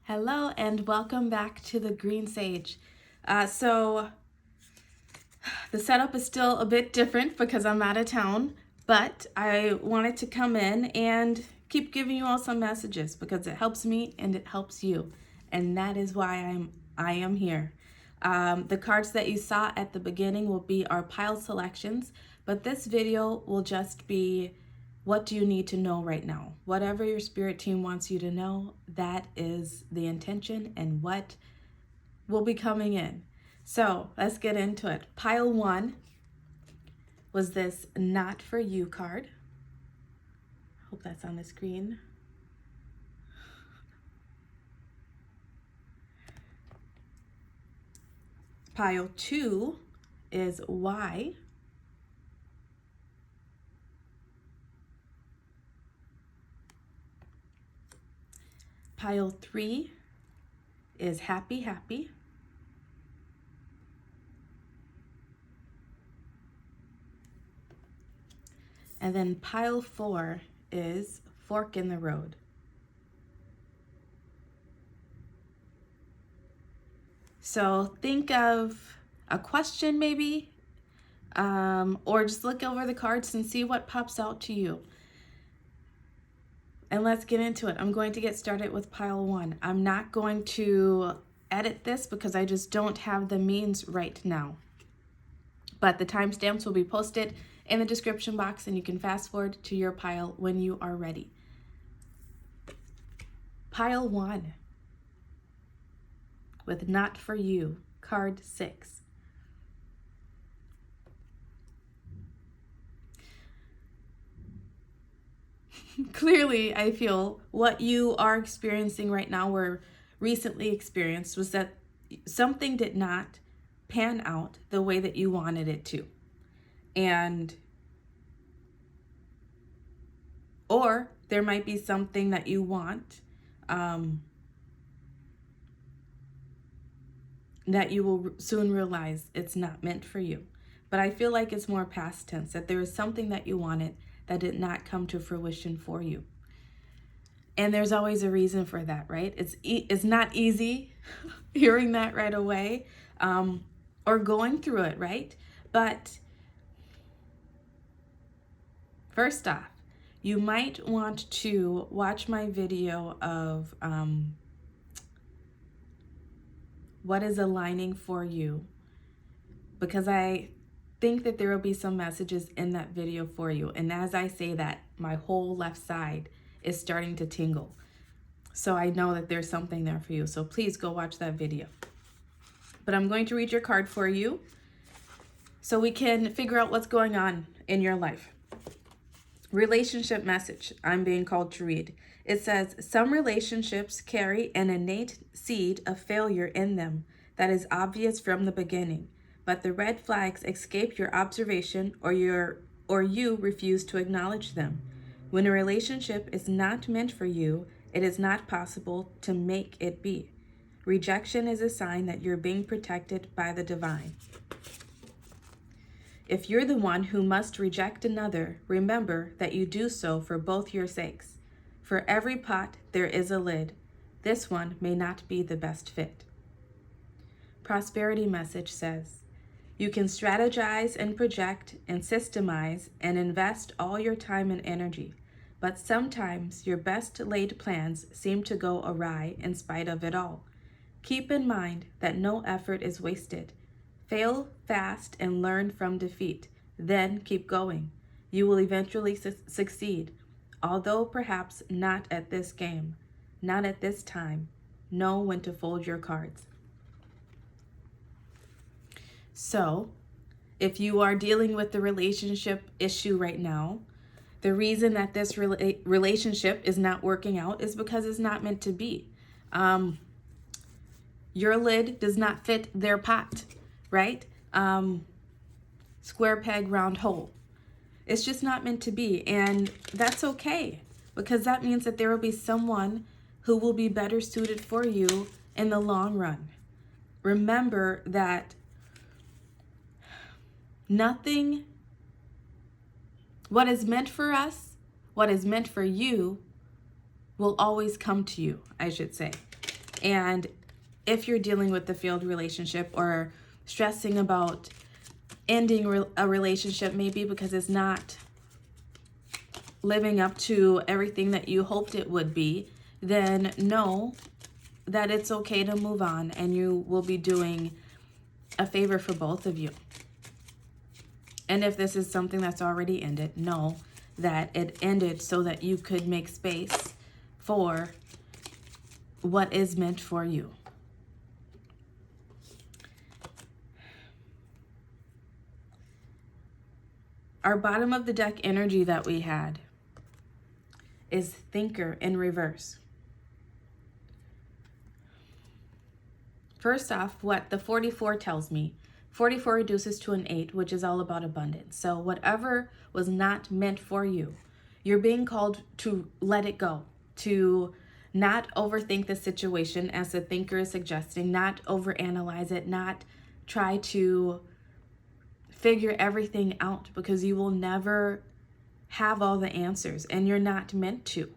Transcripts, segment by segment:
Hello and welcome back to the Green Sage. So the setup is still a bit different because I'm out of town, but I wanted to come in and keep giving you all some messages because it helps me and it helps you, and that is why I am here. The cards that you saw at the beginning will be our pile selections, but this video will just be what do you need to know right now? Whatever your spirit team wants you to know, that is the intention and what will be coming in. So let's get into it. Pile 1 was this Not For You card. Hope that's on the screen. Pile 2 is Why. Pile 3 is Happy, Happy. And then pile 4 is Fork in the Road. So think of a question maybe, or just look over the cards and see what pops out to you. And let's get into it. I'm going to get started with pile 1. I'm not going to edit this because I just don't have the means right now. But the timestamps will be posted in the description box and you can fast forward to your pile when you are ready. Pile 1 with Not For You, card 6. Clearly, I feel what you are experiencing right now or recently experienced was that something did not pan out the way that you wanted it to. Or there might be something that you want that you will soon realize it's not meant for you. But I feel like it's more past tense, that there is something that you wanted that did not come to fruition for you. And there's always a reason for that, right? It's not easy hearing that right away, or going through it, right? But first off, you might want to watch my video of what is aligning for you, because I think that there will be some messages in that video for you. And as I say that, my whole left side is starting to tingle. So I know that there's something there for you. So please go watch that video. But I'm going to read your card for you so we can figure out what's going on in your life. Relationship message I'm being called to read. It says, some relationships carry an innate seed of failure in them that is obvious from the beginning, but the red flags escape your observation or you refuse to acknowledge them. When a relationship is not meant for you, it is not possible to make it be. Rejection is a sign that you're being protected by the divine. If you're the one who must reject another, remember that you do so for both your sakes. For every pot, there is a lid. This one may not be the best fit. Prosperity message says, you can strategize and project and systemize and invest all your time and energy, but sometimes your best laid plans seem to go awry in spite of it all. Keep in mind that no effort is wasted. Fail fast and learn from defeat, then keep going. You will eventually succeed, although perhaps not at this game, not at this time. Know when to fold your cards. So, if you are dealing with the relationship issue right now, the reason that this relationship is not working out is because it's not meant to be. Your lid does not fit their pot, right? Square peg, round hole. It's just not meant to be, and that's okay, because that means that there will be someone who will be better suited for you in the long run. Remember that what is meant for us, what is meant for you, will always come to you, I should say. And if you're dealing with the failed relationship or stressing about ending a relationship, maybe because it's not living up to everything that you hoped it would be, then know that it's okay to move on, and you will be doing a favor for both of you. And if this is something that's already ended, know that it ended so that you could make space for what is meant for you. Our bottom of the deck energy that we had is thinker in reverse. First off, what the 44 tells me, 44 reduces to an 8, which is all about abundance. So whatever was not meant for you, you're being called to let it go, to not overthink the situation, as the thinker is suggesting, not overanalyze it, not try to figure everything out, because you will never have all the answers, and you're not meant to.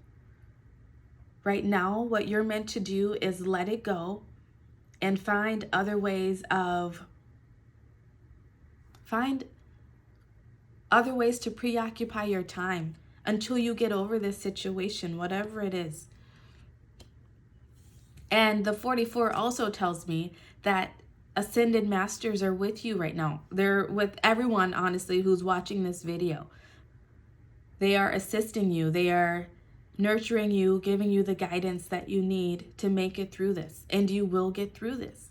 Right now, what you're meant to do is let it go and find other ways to preoccupy your time until you get over this situation, whatever it is. And the 44 also tells me that ascended masters are with you right now. They're with everyone, honestly, who's watching this video. They are assisting you. They are nurturing you, giving you the guidance that you need to make it through this. And you will get through this.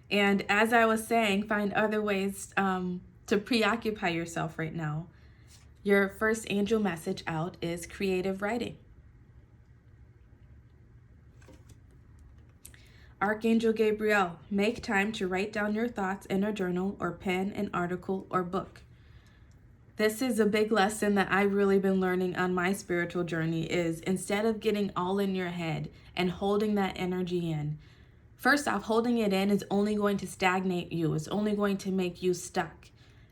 And as I was saying, find other ways to preoccupy yourself right now. Your first angel message out is creative writing. Archangel Gabriel, make time to write down your thoughts in a journal or pen an article or book. This is a big lesson that I've really been learning on my spiritual journey, is instead of getting all in your head and holding that energy in, first off, holding it in is only going to stagnate you. It's only going to make you stuck.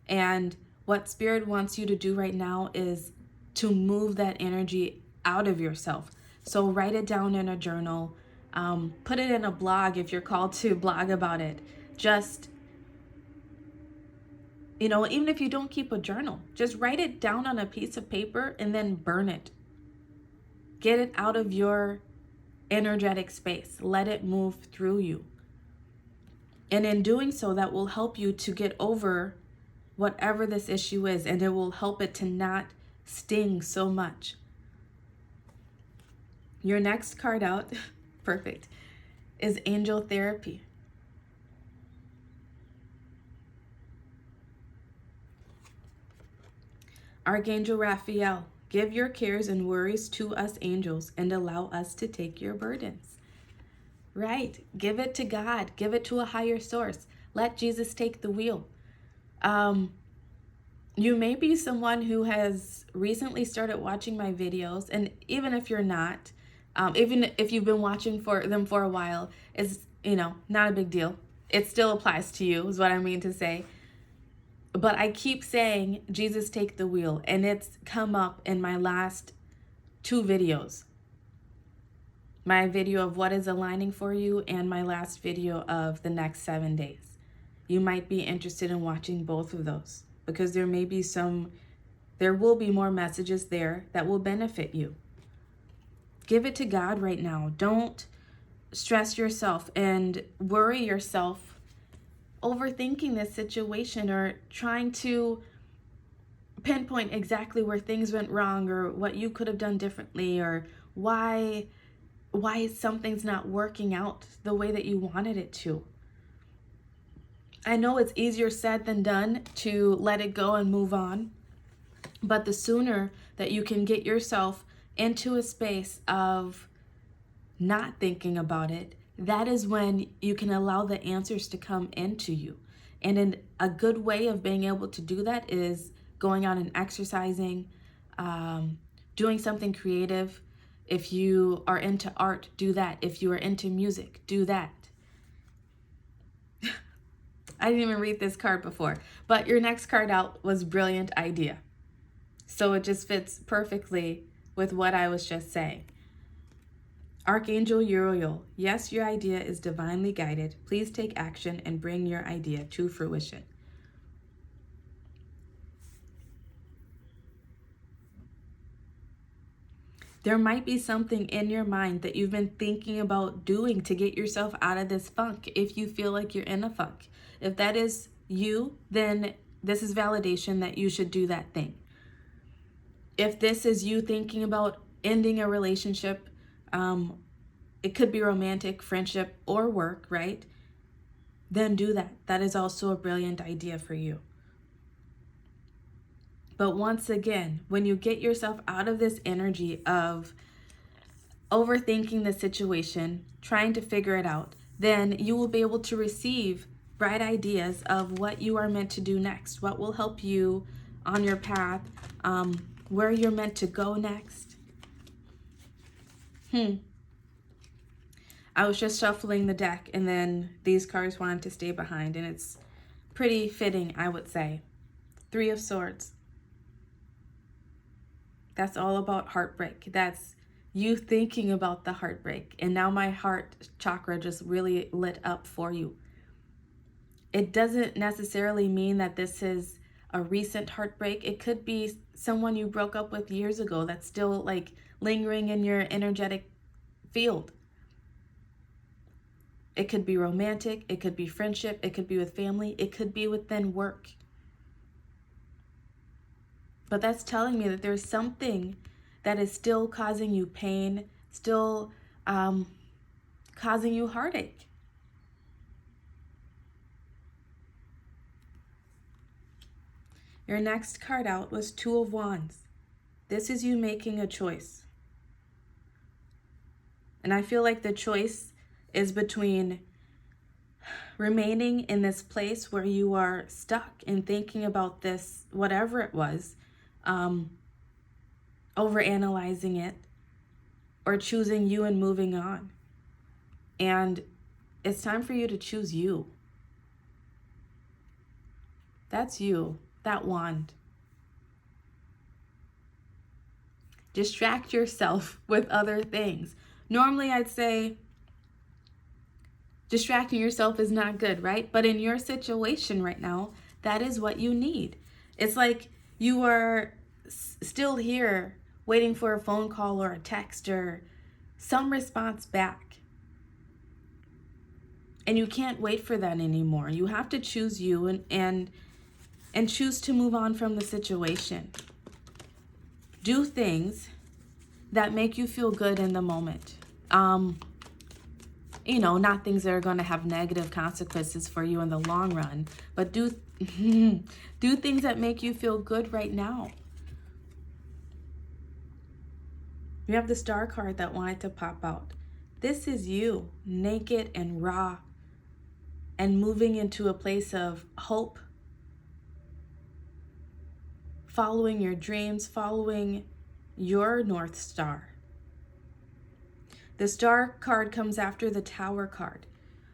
And what Spirit wants you to do right now is to move that energy out of yourself. So write it down in a journal. Put it in a blog if you're called to blog about it. Just, even if you don't keep a journal, just write it down on a piece of paper and then burn it. Get it out of your energetic space. Let it move through you. And in doing so, that will help you to get over whatever this issue is, and it will help it to not sting so much. Your next card out, perfect, is Angel Therapy. Archangel Raphael, give your cares and worries to us angels and allow us to take your burdens. Right, give it to God, give it to a higher source. Let Jesus take the wheel. You may be someone who has recently started watching my videos, and even if you're not, even if you've been watching for them for a while, it's, not a big deal. It still applies to you, is what I mean to say. But I keep saying, Jesus, take the wheel, and it's come up in my last 2 videos. My video of what is aligning for you and my last video of the next 7 days. You might be interested in watching both of those, because there will be more messages there that will benefit you. Give it to God right now. Don't stress yourself and worry yourself overthinking this situation or trying to pinpoint exactly where things went wrong or what you could have done differently or why something's not working out the way that you wanted it to. I know it's easier said than done to let it go and move on, but the sooner that you can get yourself into a space of not thinking about it, that is when you can allow the answers to come into you. And a good way of being able to do that is going out and exercising, doing something creative. If you are into art, do that. If you are into music, do that. I didn't even read this card before, but your next card out was brilliant idea. So it just fits perfectly with what I was just saying. Archangel Uriel, yes, your idea is divinely guided. Please take action and bring your idea to fruition. There might be something in your mind that you've been thinking about doing to get yourself out of this funk if you feel like you're in a funk. If that is you, then this is validation that you should do that thing. If this is you thinking about ending a relationship, it could be romantic, friendship, or work, right? Then do that. That is also a brilliant idea for you. But once again, when you get yourself out of this energy of overthinking the situation, trying to figure it out, then you will be able to receive bright ideas of what you are meant to do next, what will help you on your path, where you're meant to go next. I was just shuffling the deck and then these cards wanted to stay behind, and it's pretty fitting, I would say. 3 of Swords. That's all about heartbreak. That's you thinking about the heartbreak. And now my heart chakra just really lit up for you. It doesn't necessarily mean that this is a recent heartbreak. It could be someone you broke up with years ago that's still like lingering in your energetic field. It could be romantic. It could be friendship. It could be with family. It could be within work. But that's telling me that there's something that is still causing you pain, still causing you heartache. Your next card out was 2 of Wands. This is you making a choice. And I feel like the choice is between remaining in this place where you are stuck and thinking about this, whatever it was, overanalyzing it, or choosing you and moving on. And it's time for you to choose you. That's you, that wand. Distract yourself with other things. Normally I'd say distracting yourself is not good, right? But in your situation right now, that is what you need. It's like you are still here waiting for a phone call or a text or some response back. And you can't wait for that anymore. You have to choose you and choose to move on from the situation. Do things that make you feel good in the moment. Not things that are going to have negative consequences for you in the long run, but do things that make you feel good right now. You have the Star card that wanted to pop out. This is you, naked and raw, and moving into a place of hope, following your dreams, following your North Star. The Star card comes after the Tower card.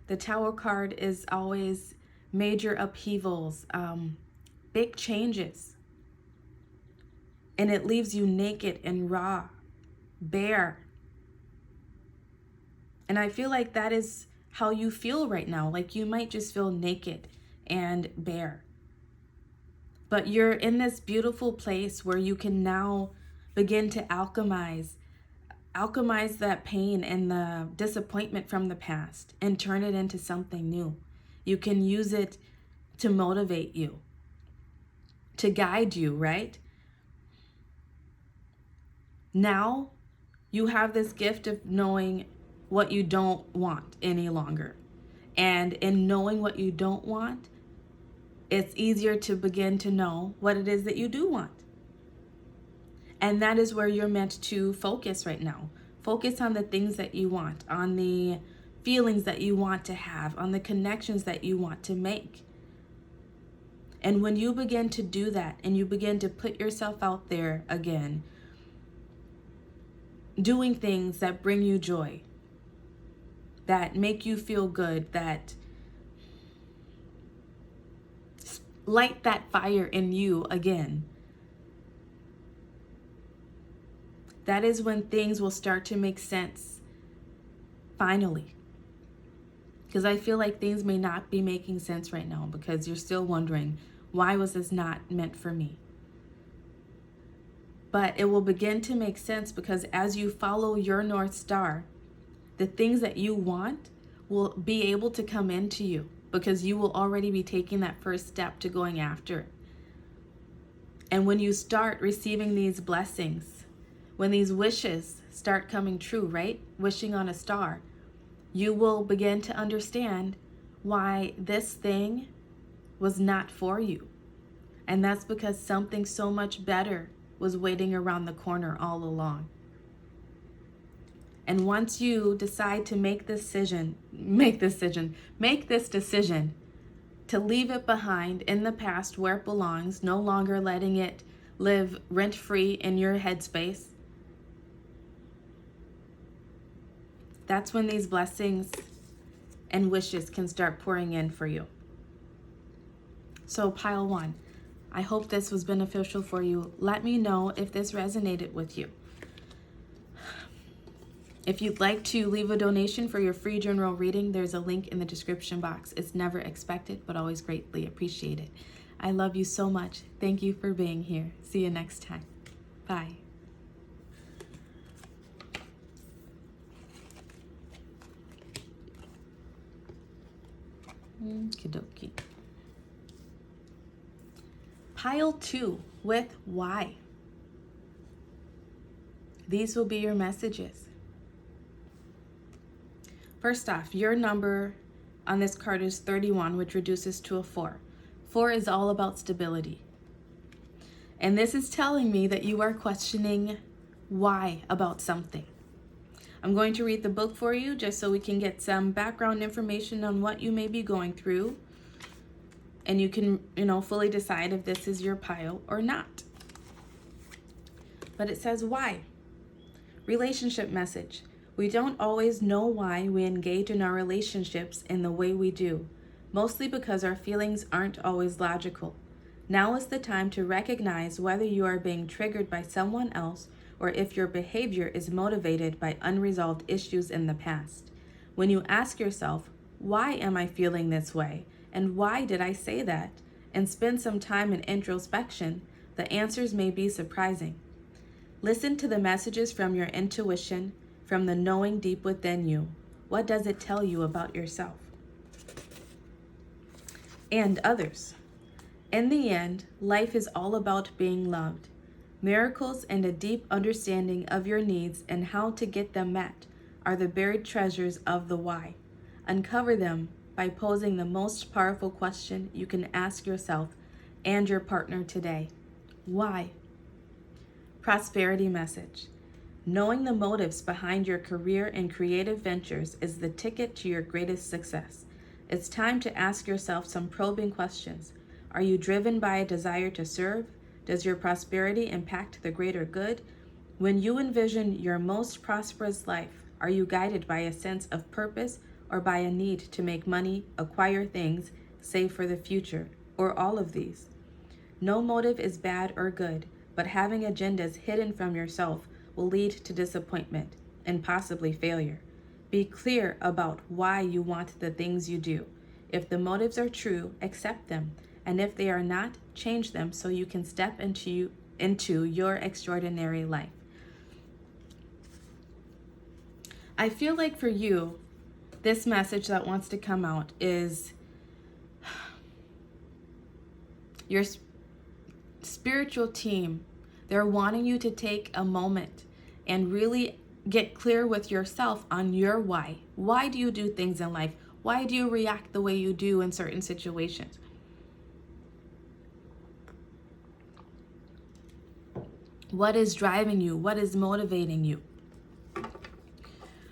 The Tower card is always major upheavals, big changes. And it leaves you naked and raw, bare. And I feel like that is how you feel right now. Like you might just feel naked and bare. But you're in this beautiful place where you can now begin to alchemize that pain and the disappointment from the past and turn it into something new. You can use it to motivate you, to guide you, right? Now you have this gift of knowing what you don't want any longer. And in knowing what you don't want, it's easier to begin to know what it is that you do want. And that is where you're meant to focus right now. Focus on the things that you want, on the feelings that you want to have, on the connections that you want to make. And when you begin to do that and you begin to put yourself out there again, doing things that bring you joy, that make you feel good, that light that fire in you again, that is when things will start to make sense finally. Because I feel like things may not be making sense right now because you're still wondering, why was this not meant for me? But it will begin to make sense because as you follow your North Star, the things that you want will be able to come into you because you will already be taking that first step to going after it. And when you start receiving these blessings, when these wishes start coming true, right? Wishing on a star, you will begin to understand why this thing was not for you. And that's because something so much better was waiting around the corner all along. And once you decide to make this decision to leave it behind in the past where it belongs, no longer letting it live rent-free in your headspace, that's when these blessings and wishes can start pouring in for you. So pile one, I hope this was beneficial for you. Let me know if this resonated with you. If you'd like to leave a donation for your free general reading, there's a link in the description box. It's never expected, but always greatly appreciated. I love you so much. Thank you for being here. See you next time. Bye. Okie-dokie. Pile 2 with why. These will be your messages. First off, your number on this card is 31, which reduces to a 4. 4 is all about stability. And this is telling me that you are questioning why about something. I'm going to read the book for you just so we can get some background information on what you may be going through. And you can, fully decide if this is your pile or not. But it says why. Relationship message. We don't always know why we engage in our relationships in the way we do, mostly because our feelings aren't always logical. Now is the time to recognize whether you are being triggered by someone else or if your behavior is motivated by unresolved issues in the past. When you ask yourself, why am I feeling this way? And why did I say that? And spend some time in introspection, the answers may be surprising. Listen to the messages from your intuition, from the knowing deep within you. What does it tell you about yourself and others? In the end, life is all about being loved. Miracles and a deep understanding of your needs and how to get them met are the buried treasures of the why. Uncover them by posing the most powerful question you can ask yourself and your partner today. Why? Prosperity message. Knowing the motives behind your career and creative ventures is the ticket to your greatest success. It's time to ask yourself some probing questions. Are you driven by a desire to serve? Does your prosperity impact the greater good? When you envision your most prosperous life, are you guided by a sense of purpose or by a need to make money, acquire things, save for the future, or all of these? No motive is bad or good, but having agendas hidden from yourself will lead to disappointment and possibly failure. Be clear about why you want the things you do. If the motives are true, accept them, and if they are not, change them so you can step into your extraordinary life. I feel like for you, this message that wants to come out is your spiritual team. They're wanting you to take a moment and really get clear with yourself on your why. Why do you do things in life? Why do you react the way you do in certain situations? What is driving you? What is motivating you?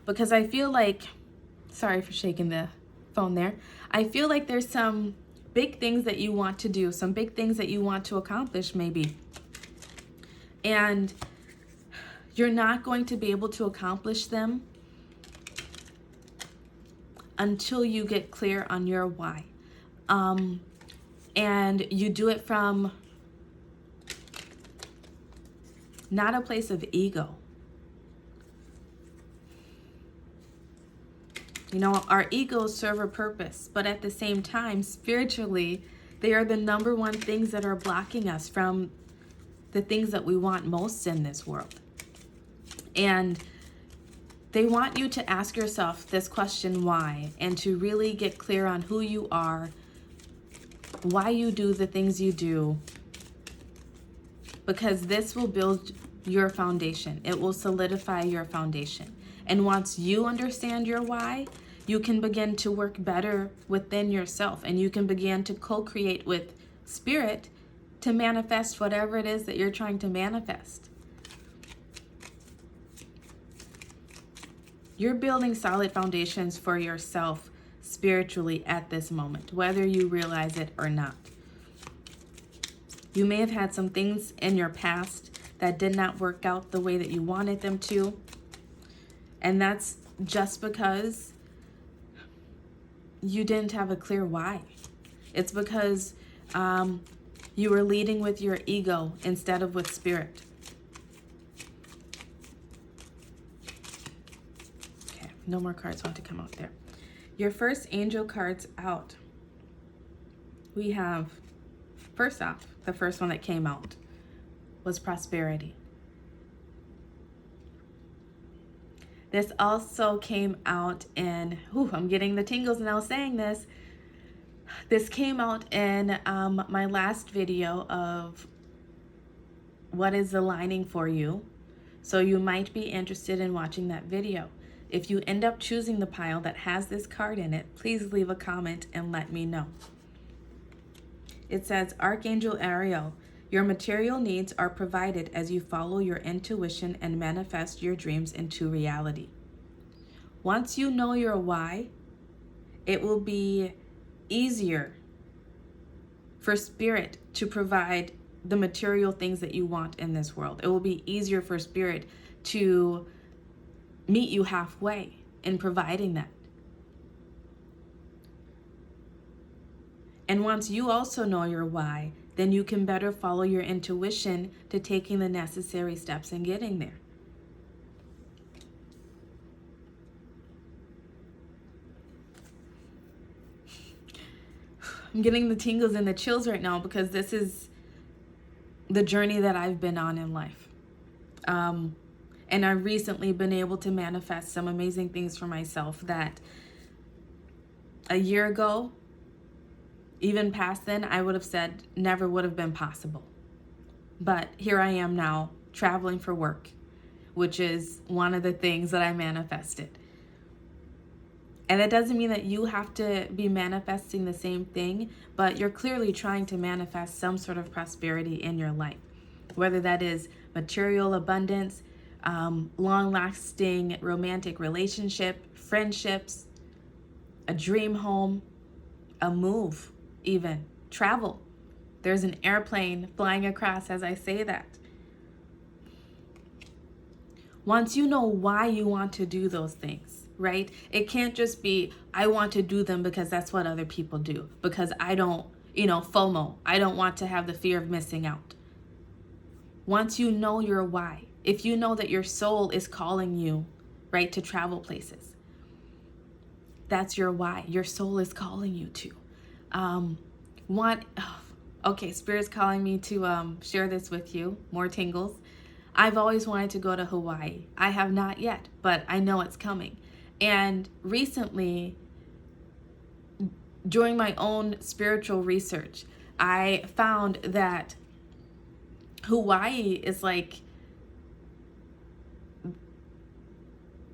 Because I feel like, sorry for shaking the phone there. I feel like there's some big things that you want to do, some big things that you want to accomplish maybe. And you're not going to be able to accomplish them until you get clear on your why. And you do it from not a place of ego. You know, our egos serve a purpose, but at the same time, spiritually, they are the number one things that are blocking us from the things that we want most in this world. And they want you to ask yourself this question, why, and to really get clear on who you are, why you do the things you do, because this will build your foundation. It will solidify your foundation. And once you understand your why, you can begin to work better within yourself, and you can begin to co-create with spirit to manifest whatever it is that you're trying to manifest. You're building solid foundations for yourself spiritually at this moment, whether you realize it or not. You may have had some things in your past that did not work out the way that you wanted them to. And that's just because you didn't have a clear why. It's because you were leading with your ego instead of with spirit. Okay, no more cards want to come out there. Your first angel cards out. We have, first off, the first one that came out was prosperity. This also came out in, I'm getting the tingles now saying this. This came out in my last video of what is aligning for you. So you might be interested in watching that video. If you end up choosing the pile that has this card in it, please leave a comment and let me know. It says, Archangel Ariel, your material needs are provided as you follow your intuition and manifest your dreams into reality. Once you know your why, it will be easier for spirit to provide the material things that you want in this world. It will be easier for spirit to meet you halfway in providing that. And once you also know your why, then you can better follow your intuition to taking the necessary steps in getting there. I'm getting the tingles and the chills right now because this is the journey that I've been on in life. And I've recently been able to manifest some amazing things for myself that a year ago, even past then, I would have said never would have been possible. But here I am now, traveling for work, which is one of the things that I manifested. And it doesn't mean that you have to be manifesting the same thing, but you're clearly trying to manifest some sort of prosperity in your life, whether that is material abundance, long-lasting romantic relationship, friendships, a dream home, a move, even travel. There's an airplane flying across as I say that. Once you know why you want to do those things, right? It can't just be, I want to do them because that's what other people do. Because I don't, FOMO. I don't want to have the fear of missing out. Once you know your why, if you know that your soul is calling you, right, to travel places, that's your why. Your soul is calling you to. Okay, Spirit's calling me to share this with you. More tingles. I've always wanted to go to Hawaii. I have not yet, but I know it's coming. And recently, during my own spiritual research, I found that Hawaii is like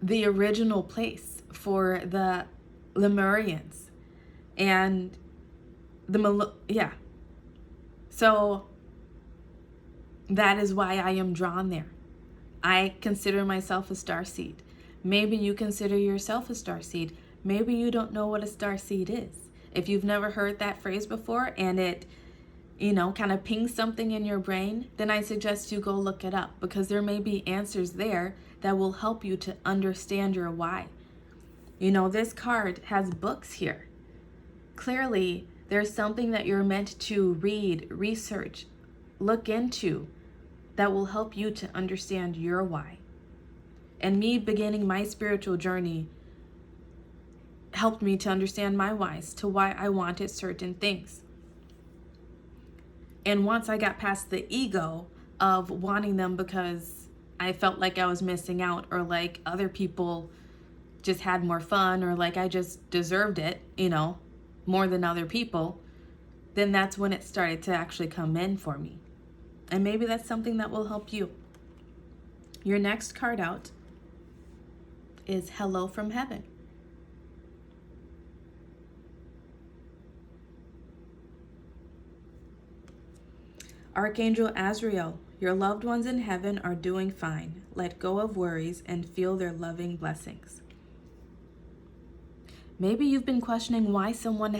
the original place for the Lemurians and so that is why I am drawn there. I consider myself a starseed. Maybe you consider yourself a starseed. Maybe you don't know what a starseed is. If you've never heard that phrase before and it, kind of pings something in your brain, then I suggest you go look it up because there may be answers there that will help you to understand your why. This card has books here. Clearly, there's something that you're meant to read, research, look into that will help you to understand your why. And me beginning my spiritual journey helped me to understand my whys, to why I wanted certain things. And once I got past the ego of wanting them because I felt like I was missing out, or like other people just had more fun, or like I just deserved it, more than other people, then that's when it started to actually come in for me. And maybe that's something that will help you. Your next card out is Hello from Heaven. Archangel Azrael, your loved ones in heaven are doing fine. Let go of worries and feel their loving blessings. Maybe you've been questioning why someone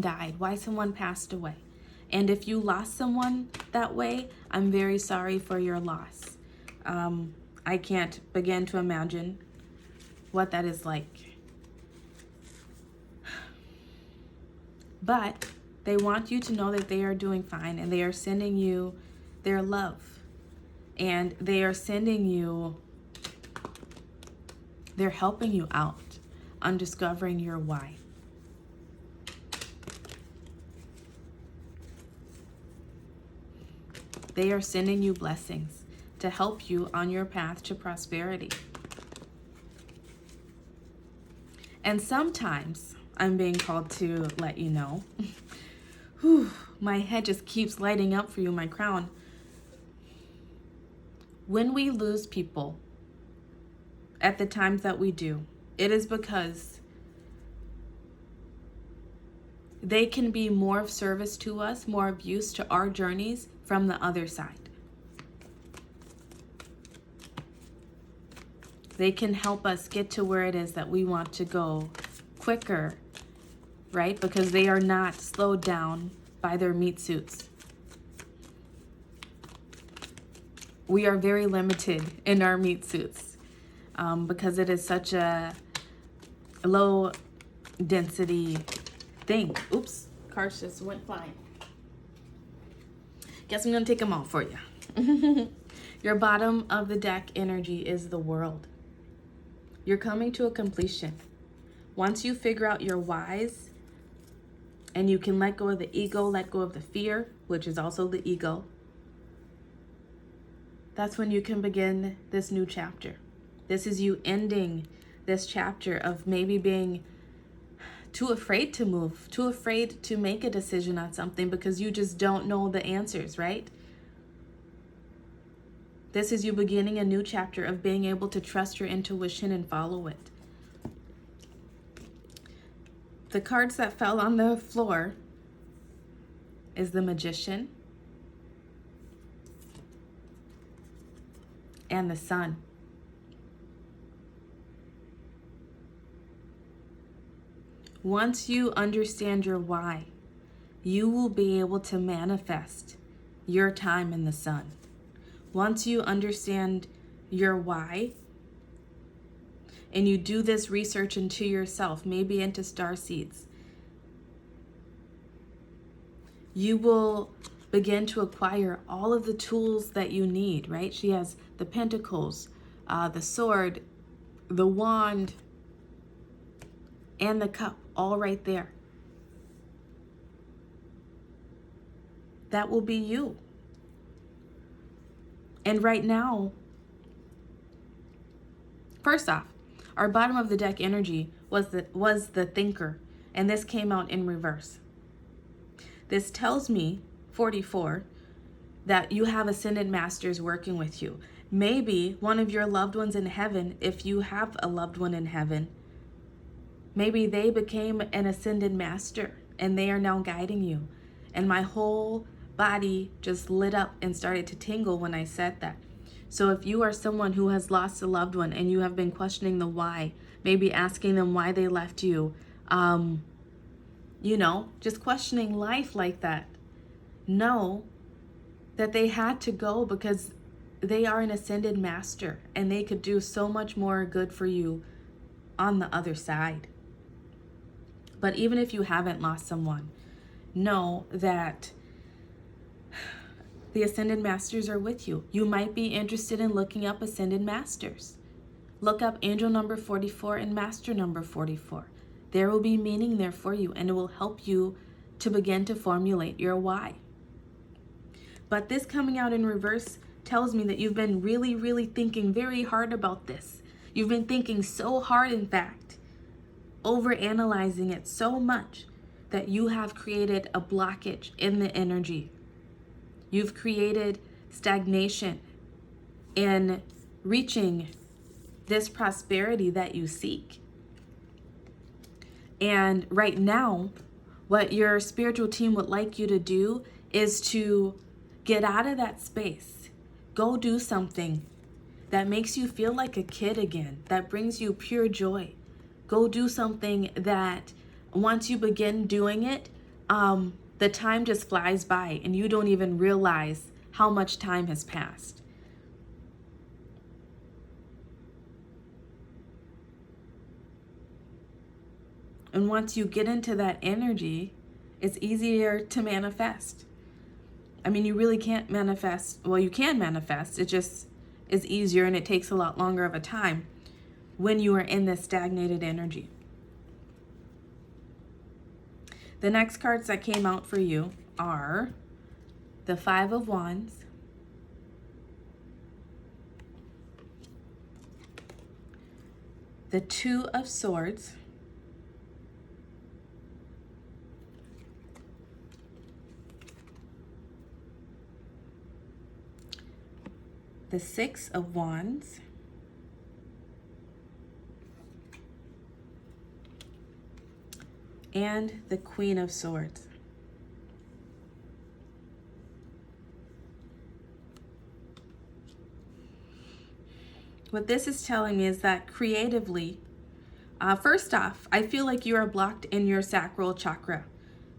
died, why someone passed away. And if you lost someone that way, I'm very sorry for your loss. I can't begin to imagine what that is like. But they want you to know that they are doing fine, and they are sending you their love. And they are they're helping you out on discovering your why. They are sending you blessings to help you on your path to prosperity. And sometimes I'm being called to let you know, my head just keeps lighting up for you, my crown. When we lose people, at the times that we do, it is because they can be more of service to us, more of use to our journeys from the other side. They can help us get to where it is that we want to go quicker, right? Because they are not slowed down by their meat suits. We are very limited in our meat suits because it is such a low density thing. Oops, cards just went flying. Guess I'm gonna take them all for you. Your bottom of the deck energy is the World. You're coming to a completion. Once you figure out your whys, and you can let go of the ego, let go of the fear, which is also the ego, that's when you can begin this new chapter. This is you ending this chapter of maybe being too afraid to move, too afraid to make a decision on something because you just don't know the answers, right? This is you beginning a new chapter of being able to trust your intuition and follow it. The cards that fell on the floor is the Magician and the Sun. Once you understand your why, you will be able to manifest your time in the sun. Once you understand your why, and you do this research into yourself, maybe into star seeds, you will begin to acquire all of the tools that you need, right? She has the Pentacles, the Sword, the Wand, and the Cup, all right there. That will be you. And right now, first off, our bottom of the deck energy was the Thinker, and this came out in reverse. This tells me, 44, that you have ascended masters working with you. Maybe one of your loved ones in heaven, if you have a loved one in heaven, maybe they became an ascended master and they are now guiding you. And my whole body just lit up and started to tingle when I said that. So if you are someone who has lost a loved one and you have been questioning the why, maybe asking them why they left you, just questioning life like that, know that they had to go because they are an ascended master and they could do so much more good for you on the other side. But even if you haven't lost someone, know that the ascended masters are with you. You might be interested in looking up ascended masters. Look up angel number 44 and master number 44. There will be meaning there for you, and it will help you to begin to formulate your why. But this coming out in reverse tells me that you've been really, really thinking very hard about this. You've been thinking so hard, in fact, overanalyzing it so much that you have created a blockage in the energy. You've created stagnation in reaching this prosperity that you seek. And right now, what your spiritual team would like you to do is to get out of that space. Go do something that makes you feel like a kid again, that brings you pure joy. Go do something that once you begin doing it, the time just flies by and you don't even realize how much time has passed. And once you get into that energy, it's easier to manifest. I mean, you really can't manifest. Well, you can manifest. It just is easier and it takes a lot longer of a time when you are in this stagnated energy. The next cards that came out for you are the Five of Wands, the Two of Swords, the Six of Wands, and the Queen of Swords. What this is telling me is that creatively, first off, I feel like you are blocked in your sacral chakra.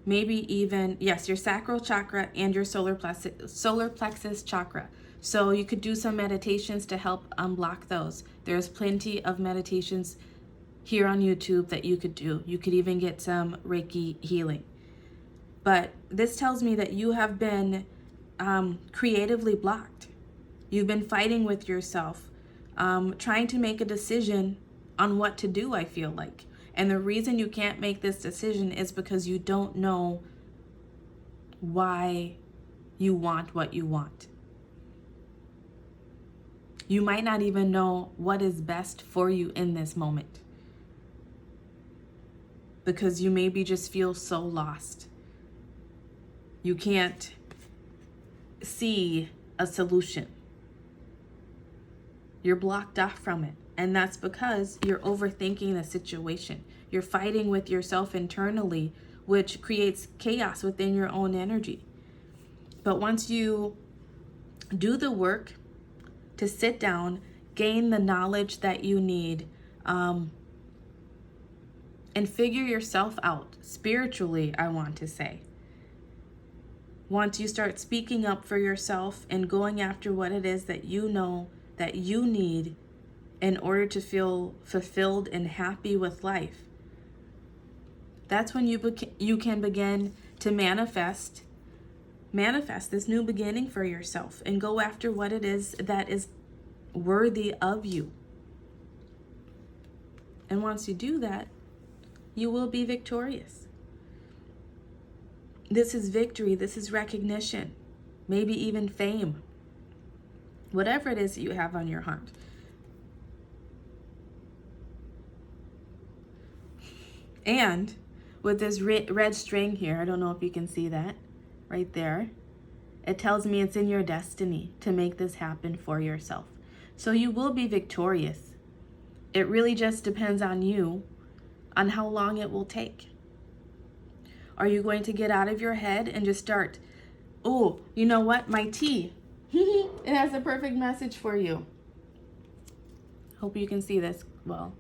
Maybe even, yes, your sacral chakra and your solar plexus chakra. So you could do some meditations to help unblock those. There's plenty of meditations here on YouTube that you could do. You could even get some Reiki healing. But this tells me that you have been creatively blocked. You've been fighting with yourself, trying to make a decision on what to do, I feel like. And the reason you can't make this decision is because you don't know why you want what you want. You might not even know what is best for you in this moment, because you maybe just feel so lost. You can't see a solution. You're blocked off from it. And that's because you're overthinking the situation. You're fighting with yourself internally, which creates chaos within your own energy. But once you do the work to sit down, gain the knowledge that you need, and figure yourself out spiritually, I want to say. Once you start speaking up for yourself and going after what it is that you know that you need in order to feel fulfilled and happy with life, that's when you can begin to manifest this new beginning for yourself and go after what it is that is worthy of you. And once you do that, you will be victorious. This is victory. This is recognition, maybe even fame, whatever it is that you have on your heart. And with this red string here, I don't know if you can see that right there. It tells me it's in your destiny to make this happen for yourself. So you will be victorious. It really just depends on you, on how long it will take. Are you going to get out of your head and just start, oh, you know what, my tea, it has a perfect message for you. Hope you can see this. Well,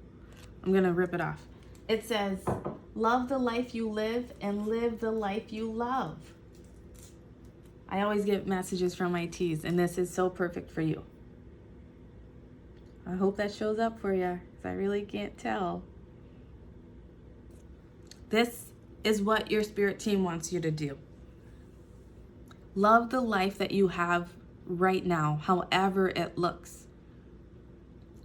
I'm gonna rip it off. It says, love the life you live and live the life you love. I always get messages from my teas, and this is so perfect for you. I hope that shows up for you, because I really can't tell. This is what your spirit team wants you to do. Love the life that you have right now, however it looks.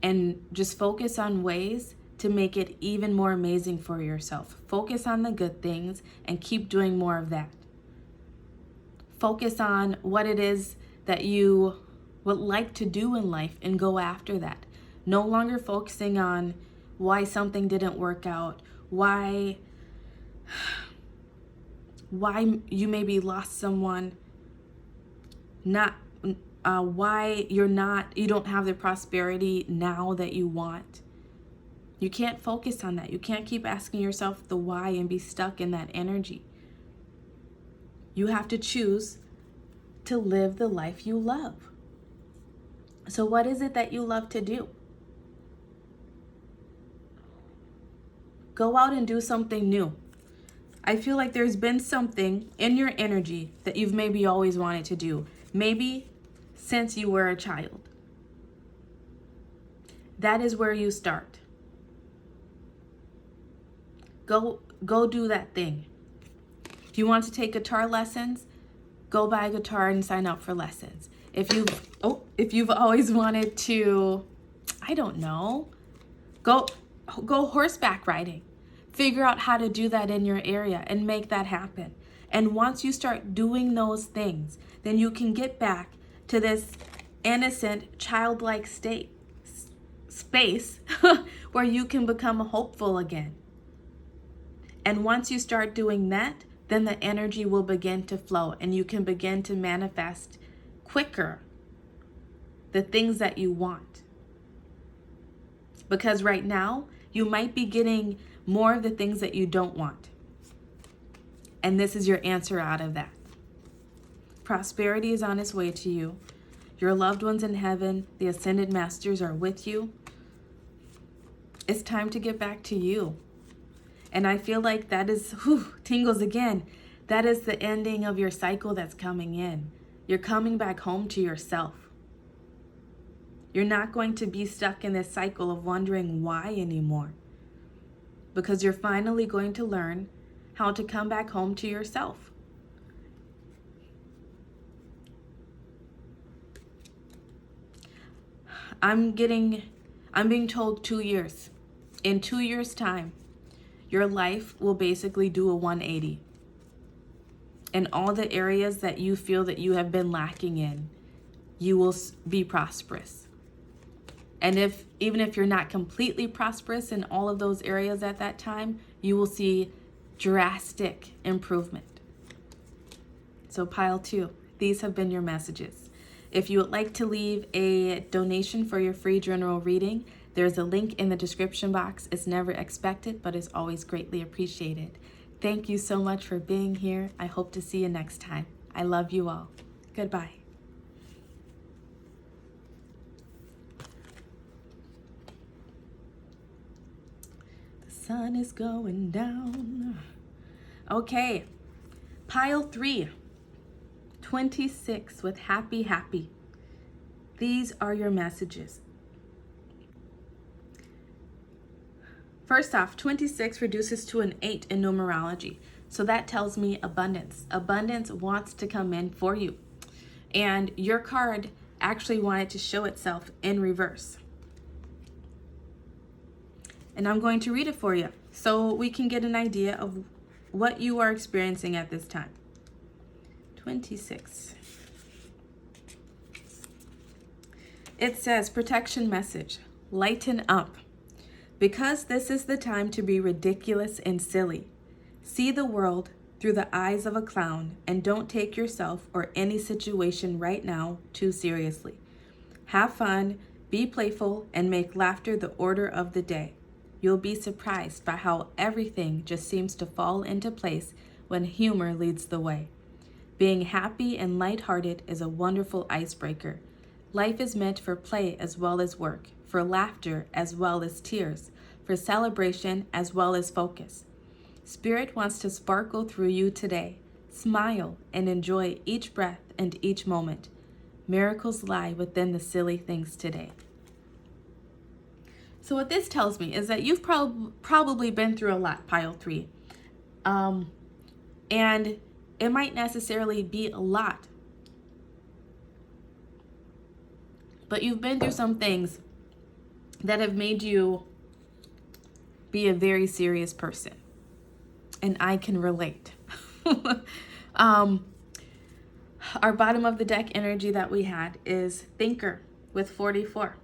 and just focus on ways to make it even more amazing for yourself. Focus on the good things and keep doing more of that. Focus on what it is that you would like to do in life and go after that. No longer focusing on why something didn't work out, why you maybe lost someone, not why you don't have the prosperity now that you want. You can't focus on that. You can't keep asking yourself the why and be stuck in that energy. You have to choose to live the life you love. So what is it that you love to do? Go out and do something new. I feel like there's been something in your energy that you've maybe always wanted to do. Maybe since you were a child. That is where you start. Go do that thing. If you want to take guitar lessons, go buy a guitar and sign up for lessons. If you've always wanted to, I don't know, go horseback riding. Figure out how to do that in your area and make that happen. And once you start doing those things, then you can get back to this innocent, childlike space where you can become hopeful again. And once you start doing that, then the energy will begin to flow and you can begin to manifest quicker the things that you want. Because right now, you might be getting more of the things that you don't want. And this is your answer out of that. Prosperity is on its way to you. Your loved ones in heaven, the ascended masters are with you. It's time to get back to you. And I feel like that is, tingles again. That is the ending of your cycle that's coming in. You're coming back home to yourself. You're not going to be stuck in this cycle of wondering why anymore. Because you're finally going to learn how to come back home to yourself. I'm being told 2 years. In 2 years' time, your life will basically do a 180. In all the areas that you feel that you have been lacking in, you will be prosperous. And even if you're not completely prosperous in all of those areas at that time, you will see drastic improvement. So pile 2, these have been your messages. If you would like to leave a donation for your free general reading, there's a link in the description box. It's never expected, but it's always greatly appreciated. Thank you so much for being here. I hope to see you next time. I love you all. Goodbye. The sun is going down. Okay, pile 3, 26 with happy. These are your messages. First off, 26 reduces to an 8 in numerology. So that tells me abundance. Abundance wants to come in for you. And your card actually wanted to show itself in reverse. And I'm going to read it for you so we can get an idea of what you are experiencing at this time. 26. It says, protection message, lighten up. Because this is the time to be ridiculous and silly. See the world through the eyes of a clown and don't take yourself or any situation right now too seriously. Have fun, be playful, and make laughter the order of the day. You'll be surprised by how everything just seems to fall into place when humor leads the way. Being happy and lighthearted is a wonderful icebreaker. Life is meant for play as well as work, for laughter as well as tears, for celebration as well as focus. Spirit wants to sparkle through you today. Smile and enjoy each breath and each moment. Miracles lie within the silly things today. So what this tells me is that you've probably been through a lot, pile 3. And it might necessarily be a lot. But you've been through some things that have made you be a very serious person. And I can relate. Our bottom of the deck energy that we had is thinker with 44.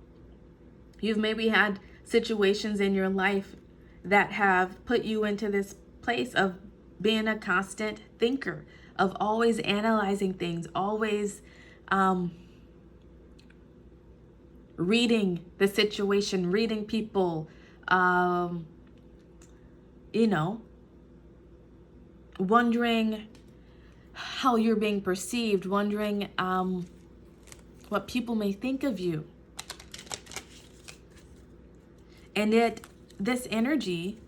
You've maybe had situations in your life that have put you into this place of being a constant thinker, of always analyzing things, always reading the situation, reading people, wondering how you're being perceived, wondering what people may think of you. And this energy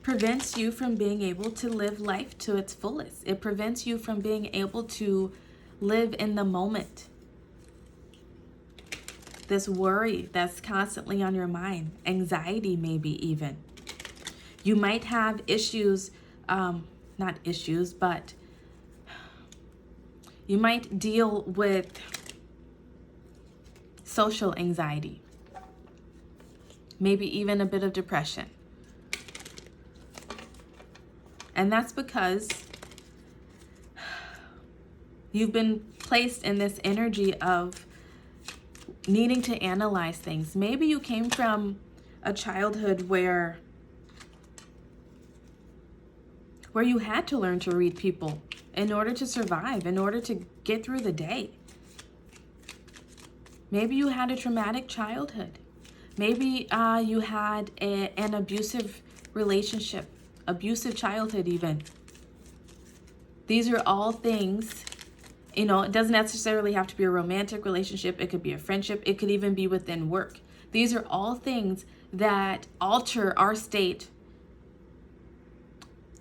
prevents you from being able to live life to its fullest. It prevents you from being able to live in the moment. This worry that's constantly on your mind, anxiety maybe even. You might have issues, not issues, but you might deal with social anxiety, maybe even a bit of depression. And that's because you've been placed in this energy of needing to analyze things. Maybe you came from a childhood where you had to learn to read people in order to survive, in order to get through the day. Maybe you had a traumatic childhood. Maybe you had an abusive relationship, abusive childhood even. These are all things, it doesn't necessarily have to be a romantic relationship. It could be a friendship. It could even be within work. These are all things that alter our state,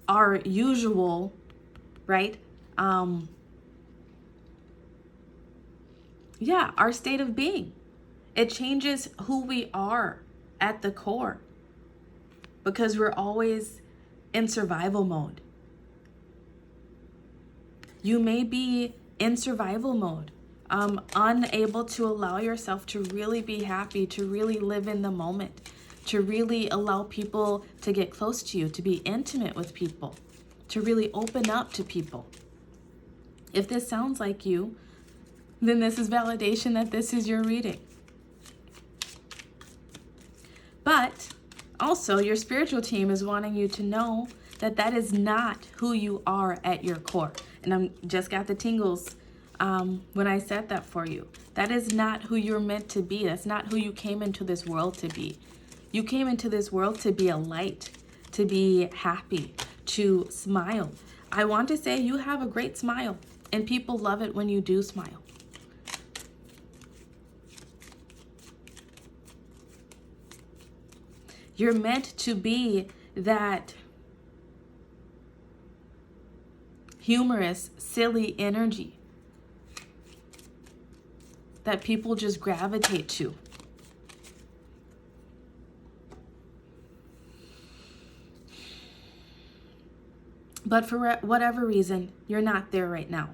our usual, right? Our state of being. It changes who we are at the core because we're always in survival mode. You may be in survival mode, unable to allow yourself to really be happy, to really live in the moment, to really allow people to get close to you, to be intimate with people, to really open up to people. If this sounds like you, then this is validation that this is your reading. But also, your spiritual team is wanting you to know that that is not who you are at your core. And I just got the tingles when I said that for you. That is not who you're meant to be. That's not who you came into this world to be. You came into this world to be a light, to be happy, to smile. I want to say you have a great smile, and people love it when you do smile. You're meant to be that humorous, silly energy that people just gravitate to. But for whatever reason, you're not there right now.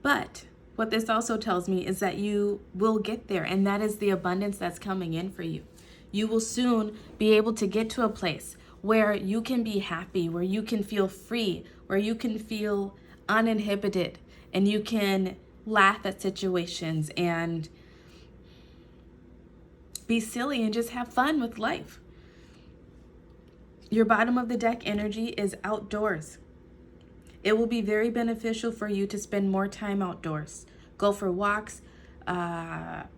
But what this also tells me is that you will get there, and that is the abundance that's coming in for you. You will soon be able to get to a place where you can be happy, where you can feel free, where you can feel uninhibited, and you can laugh at situations and be silly and just have fun with life. Your bottom of the deck energy is outdoors. It will be very beneficial for you to spend more time outdoors. Go for walks. I'm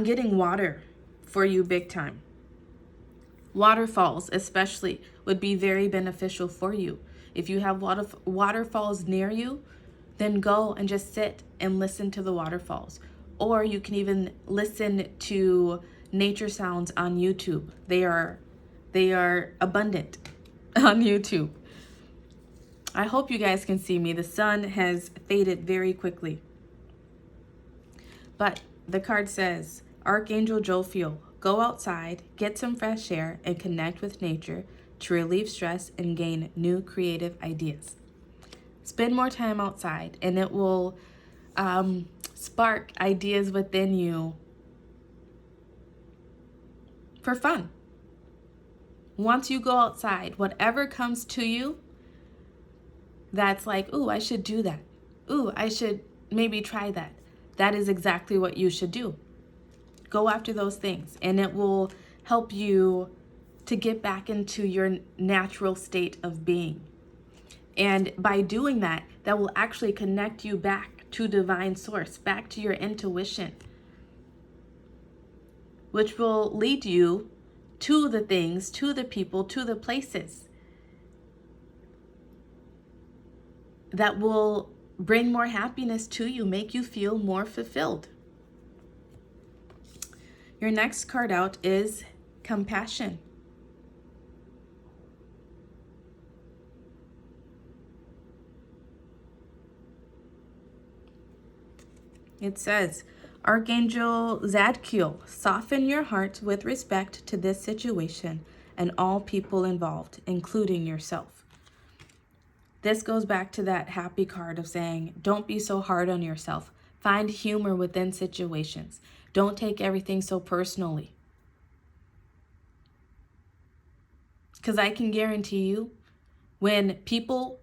getting water for you big time. Waterfalls especially would be very beneficial for you. If you have waterfalls near you, then go and just sit and listen to the waterfalls. Or you can even listen to nature sounds on YouTube. They are abundant on YouTube. I hope you guys can see me. The sun has faded very quickly. But the card says, Archangel Jophiel, go outside, get some fresh air, and connect with nature to relieve stress and gain new creative ideas. Spend more time outside, and it will spark ideas within you for fun. Once you go outside, whatever comes to you that's like, ooh, I should do that. Ooh, I should maybe try that. That is exactly what you should do. Go after those things, and it will help you to get back into your natural state of being. And by doing that, that will actually connect you back to divine source, back to your intuition, which will lead you to the things, to the people, to the places that will bring more happiness to you, make you feel more fulfilled. Your next card out is compassion. It says, Archangel Zadkiel, soften your heart with respect to this situation and all people involved, including yourself. This goes back to that happy card of saying, don't be so hard on yourself. Find humor within situations. Don't take everything so personally. Because I can guarantee you, when people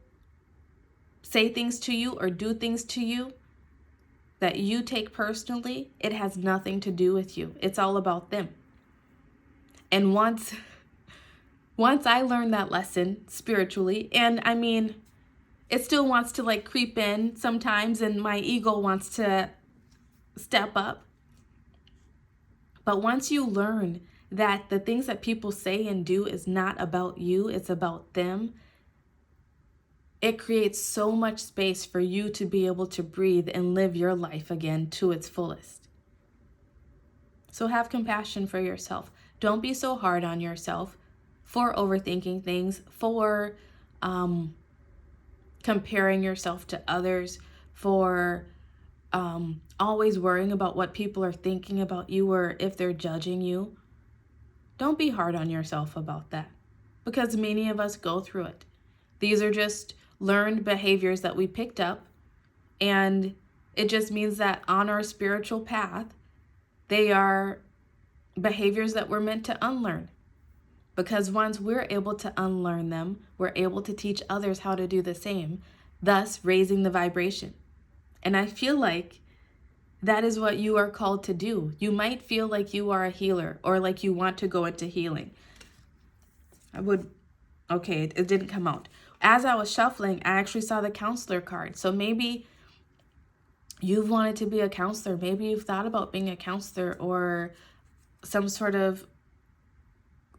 say things to you or do things to you that you take personally, it has nothing to do with you. It's all about them. And once I learned that lesson spiritually, and I mean, it still wants to like creep in sometimes, and my ego wants to step up. But once you learn that the things that people say and do is not about you, it's about them, it creates so much space for you to be able to breathe and live your life again to its fullest. So have compassion for yourself. Don't be so hard on yourself for overthinking things, for comparing yourself to others, for always worrying about what people are thinking about you or if they're judging you. Don't be hard on yourself about that, because many of us go through it. These are just learned behaviors that we picked up, and it just means that on our spiritual path, they are behaviors that we're meant to unlearn. Because once we're able to unlearn them, we're able to teach others how to do the same, thus raising the vibration. And I feel like that is what you are called to do. You might feel like you are a healer or like you want to go into healing. It didn't come out. As I was shuffling, I actually saw the counselor card. So maybe you've wanted to be a counselor. Maybe you've thought about being a counselor or some sort of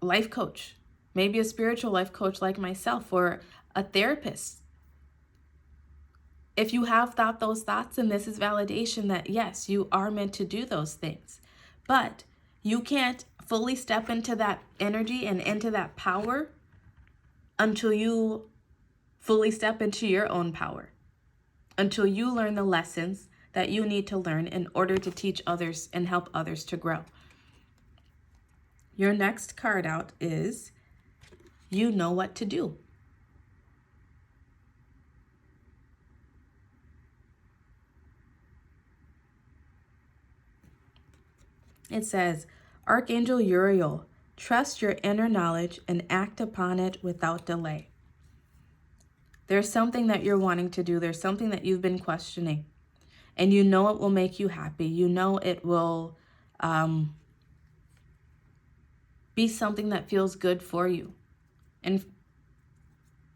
life coach. Maybe a spiritual life coach like myself, or a therapist. If you have thought those thoughts, then this is validation that yes, you are meant to do those things. But you can't fully step into that energy and into that power until you fully step into your own power, until you learn the lessons that you need to learn in order to teach others and help others to grow. Your next card out is you know what to do. It says, Archangel Uriel, trust your inner knowledge and act upon it without delay. There's something that you're wanting to do. There's something that you've been questioning. And you know it will make you happy. You know it will be something that feels good for you. And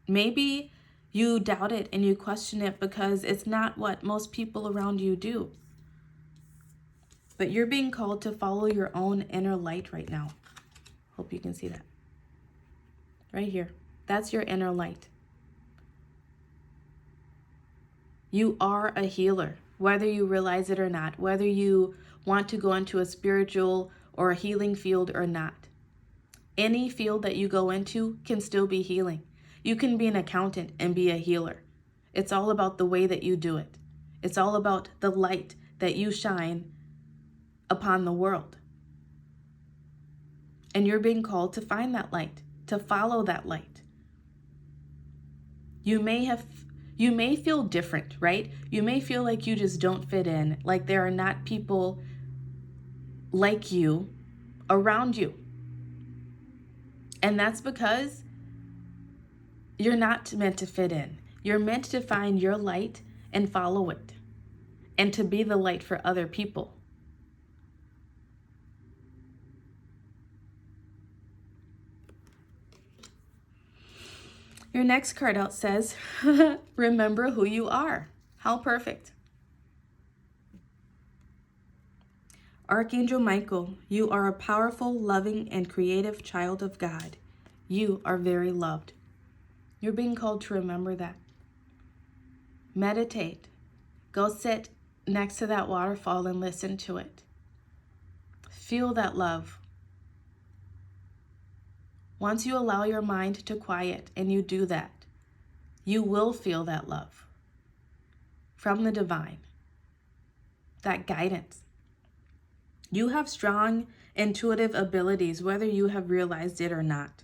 maybe you doubt it and you question it because it's not what most people around you do. But you're being called to follow your own inner light right now. Hope you can see that. Right here. That's your inner light. You are a healer, whether you realize it or not, whether you want to go into a spiritual or a healing field or not. Any field that you go into can still be healing. You can be an accountant and be a healer. It's all about the way that you do it. It's all about the light that you shine upon the world. And you're being called to find that light, to follow that light. You may feel different, right? You may feel like you just don't fit in, like there are not people like you around you. And that's because you're not meant to fit in. You're meant to find your light and follow it, and to be the light for other people. Your next card out says, remember who you are. How perfect. Archangel Michael, you are a powerful, loving, and creative child of God. You are very loved. You're being called to remember that. Meditate. Go sit next to that waterfall and listen to it. Feel that love. Once you allow your mind to quiet and you do that, you will feel that love from the divine, that guidance. You have strong intuitive abilities, whether you have realized it or not.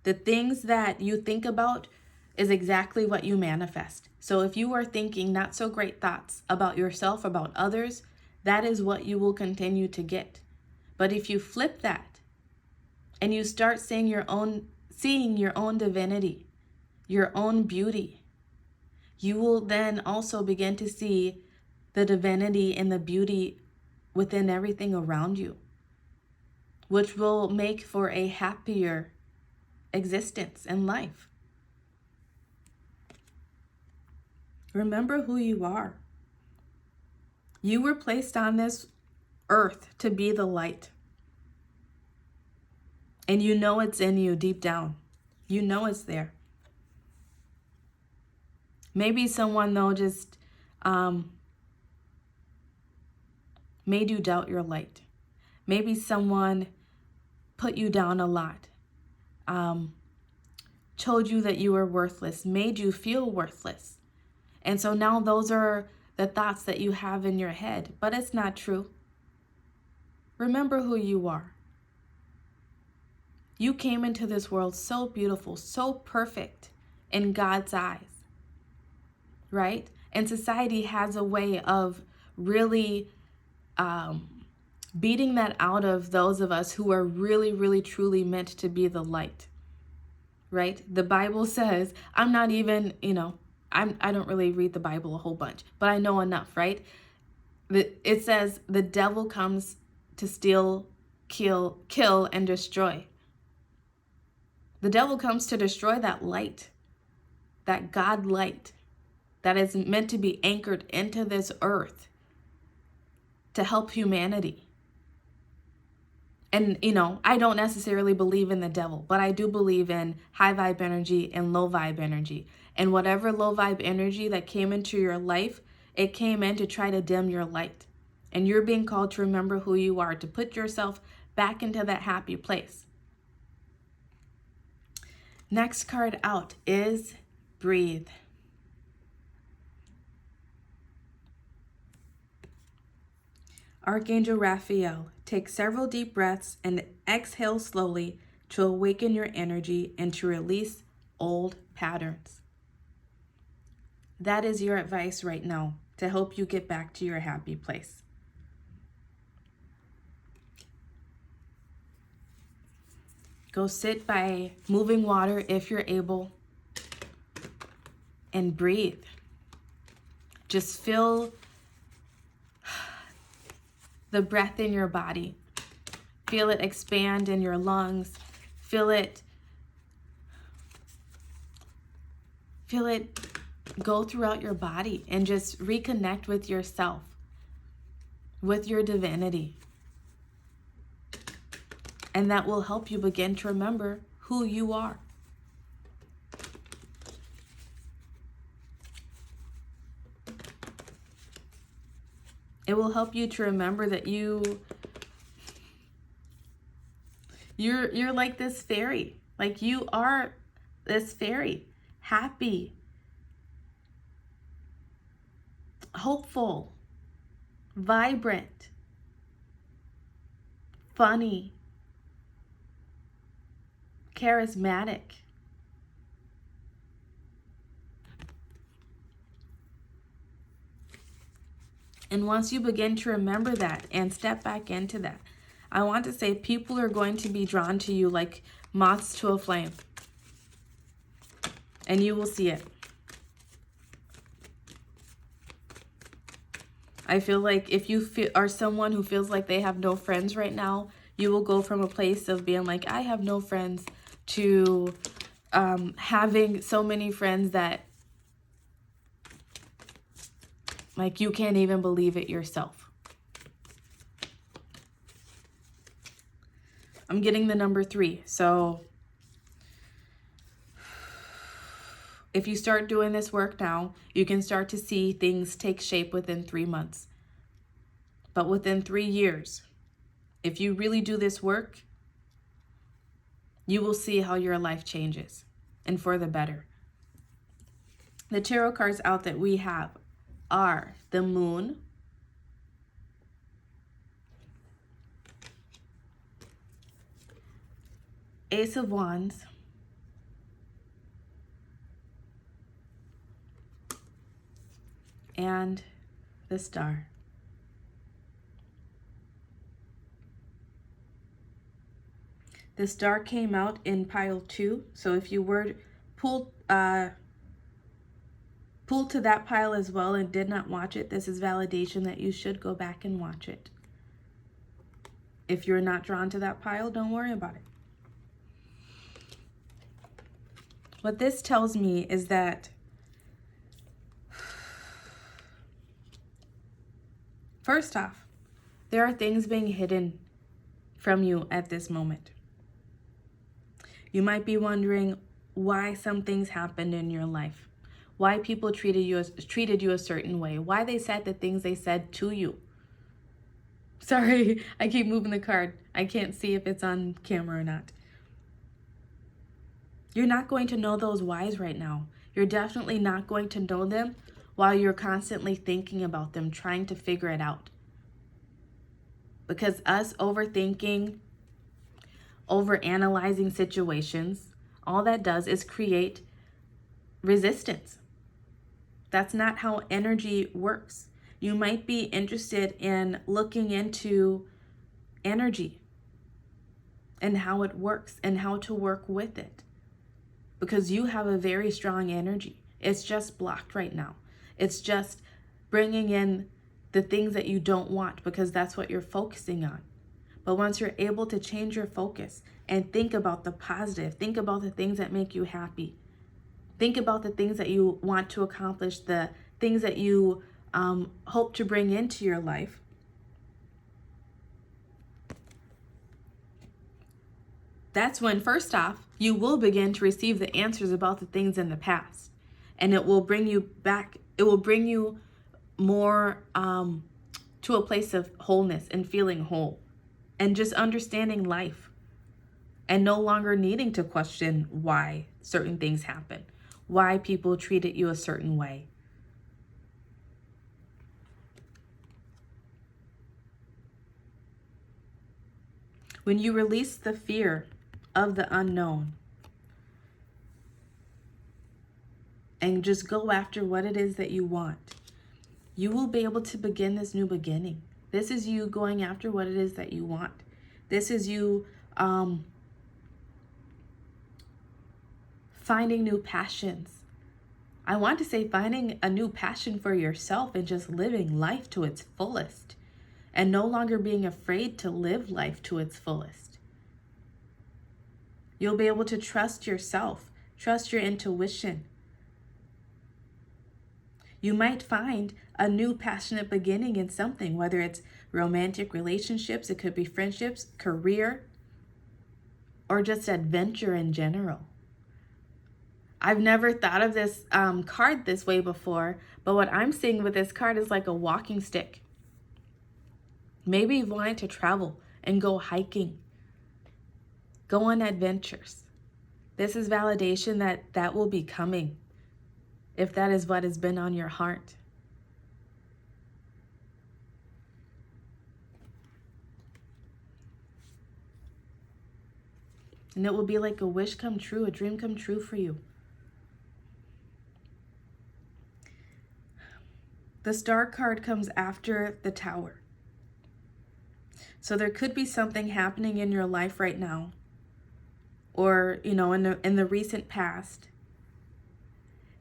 The things that you think about is exactly what you manifest. So if you are thinking not so great thoughts about yourself, about others, that is what you will continue to get. But if you flip that and you start seeing your own divinity, your own beauty, you will then also begin to see the divinity and the beauty within everything around you, which will make for a happier existence and life. Remember who you are. You were placed on this earth to be the light. And you know it's in you deep down. You know it's there. Maybe someone, though, just made you doubt your light. Maybe someone put you down a lot. Told you that you were worthless, made you feel worthless. And so now those are the thoughts that you have in your head, but it's not true. Remember who you are. You came into this world so beautiful, so perfect in God's eyes, right? And society has a way of really beating that out of those of us who are really, really, truly meant to be the light, right? The Bible says, I'm not even, I don't really read the Bible a whole bunch, but I know enough, right? It says the devil comes to steal, kill, and destroy. The devil comes to destroy that light, that God light that is meant to be anchored into this earth to help humanity. And, I don't necessarily believe in the devil, but I do believe in high vibe energy and low vibe energy. And whatever low vibe energy that came into your life, it came in to try to dim your light. And you're being called to remember who you are, to put yourself back into that happy place. Next card out is breathe. Archangel Raphael, take several deep breaths and exhale slowly to awaken your energy and to release old patterns. That is your advice right now to help you get back to your happy place. Go sit by moving water if you're able and breathe. Just feel the breath in your body. Feel it expand in your lungs. Feel it go throughout your body and just reconnect with yourself, with your divinity. And that will help you begin to remember who you are. It will help you to remember that you're like this fairy. Like you are this fairy. Happy. Hopeful. Vibrant. Funny. Charismatic. And once you begin to remember that and step back into that, I want to say people are going to be drawn to you like moths to a flame. And you will see it. I feel like if you are someone who feels like they have no friends right now, you will go from a place of being like, I have no friends, to having so many friends that like you can't even believe it yourself. I'm getting the number 3. So if you start doing this work now, you can start to see things take shape within 3 months. But within 3 years, if you really do this work, you will see how your life changes, and for the better. The tarot cards out that we have are the Moon, Ace of Wands, and the Star. The Star came out in pile 2, so if you were pulled to that pile as well and did not watch it, this is validation that you should go back and watch it. If you're not drawn to that pile, don't worry about it. What this tells me is that first off, there are things being hidden from you at this moment. You might be wondering why some things happened in your life, why people treated you a certain way, why they said the things they said to you. Sorry, I keep moving the card. I can't see if it's on camera or not. You're not going to know those whys right now. You're definitely not going to know them while you're constantly thinking about them, trying to figure it out. Because us overthinking, overanalyzing situations, all that does is create resistance. That's not how energy works. You might be interested in looking into energy and how it works and how to work with it, because you have a very strong energy. It's just blocked right now. It's just bringing in the things that you don't want because that's what you're focusing on. But once you're able to change your focus and think about the positive, think about the things that make you happy, think about the things that you want to accomplish, the things that you hope to bring into your life, that's when, first off, you will begin to receive the answers about the things in the past. And it will bring you back, it will bring you more to a place of wholeness and feeling whole and just understanding life and no longer needing to question why certain things happen, why people treated you a certain way. When you release the fear of the unknown and just go after what it is that you want, you will be able to begin this new beginning. This is you going after what it is that you want. This is you finding new passions. I want to say finding a new passion for yourself and just living life to its fullest and no longer being afraid to live life to its fullest. You'll be able to trust yourself, trust your intuition. You might find a new passionate beginning in something, whether it's romantic relationships, it could be friendships, career, or just adventure in general. I've never thought of this card this way before, but what I'm seeing with this card is like a walking stick. Maybe you've wanted to travel and go hiking, go on adventures. This is validation that that will be coming, if that is what has been on your heart. And it will be like a wish come true, a dream come true for you. The Star card comes after the Tower. So there could be something happening in your life right now, or, in the recent past,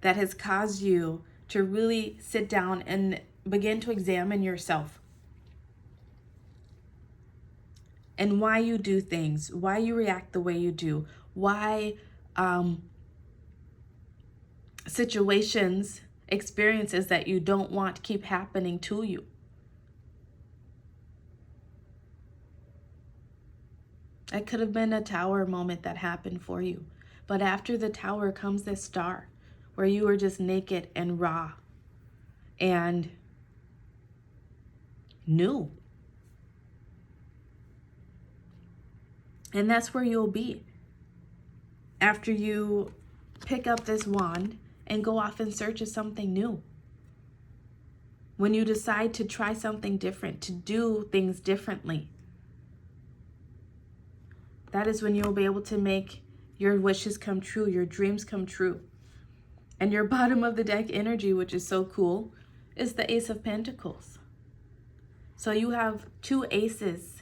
that has caused you to really sit down and begin to examine yourself and why you do things, why you react the way you do, why situations, experiences that you don't want keep happening to you. It could have been a tower moment that happened for you. But after the tower comes this star where you were just naked and raw and new. And that's where you'll be after you pick up this wand and go off in search of something new. When you decide to try something different, to do things differently, that is when you'll be able to make your wishes come true, your dreams come true. And your bottom of the deck energy, which is so cool, is the Ace of Pentacles. So you have 2 aces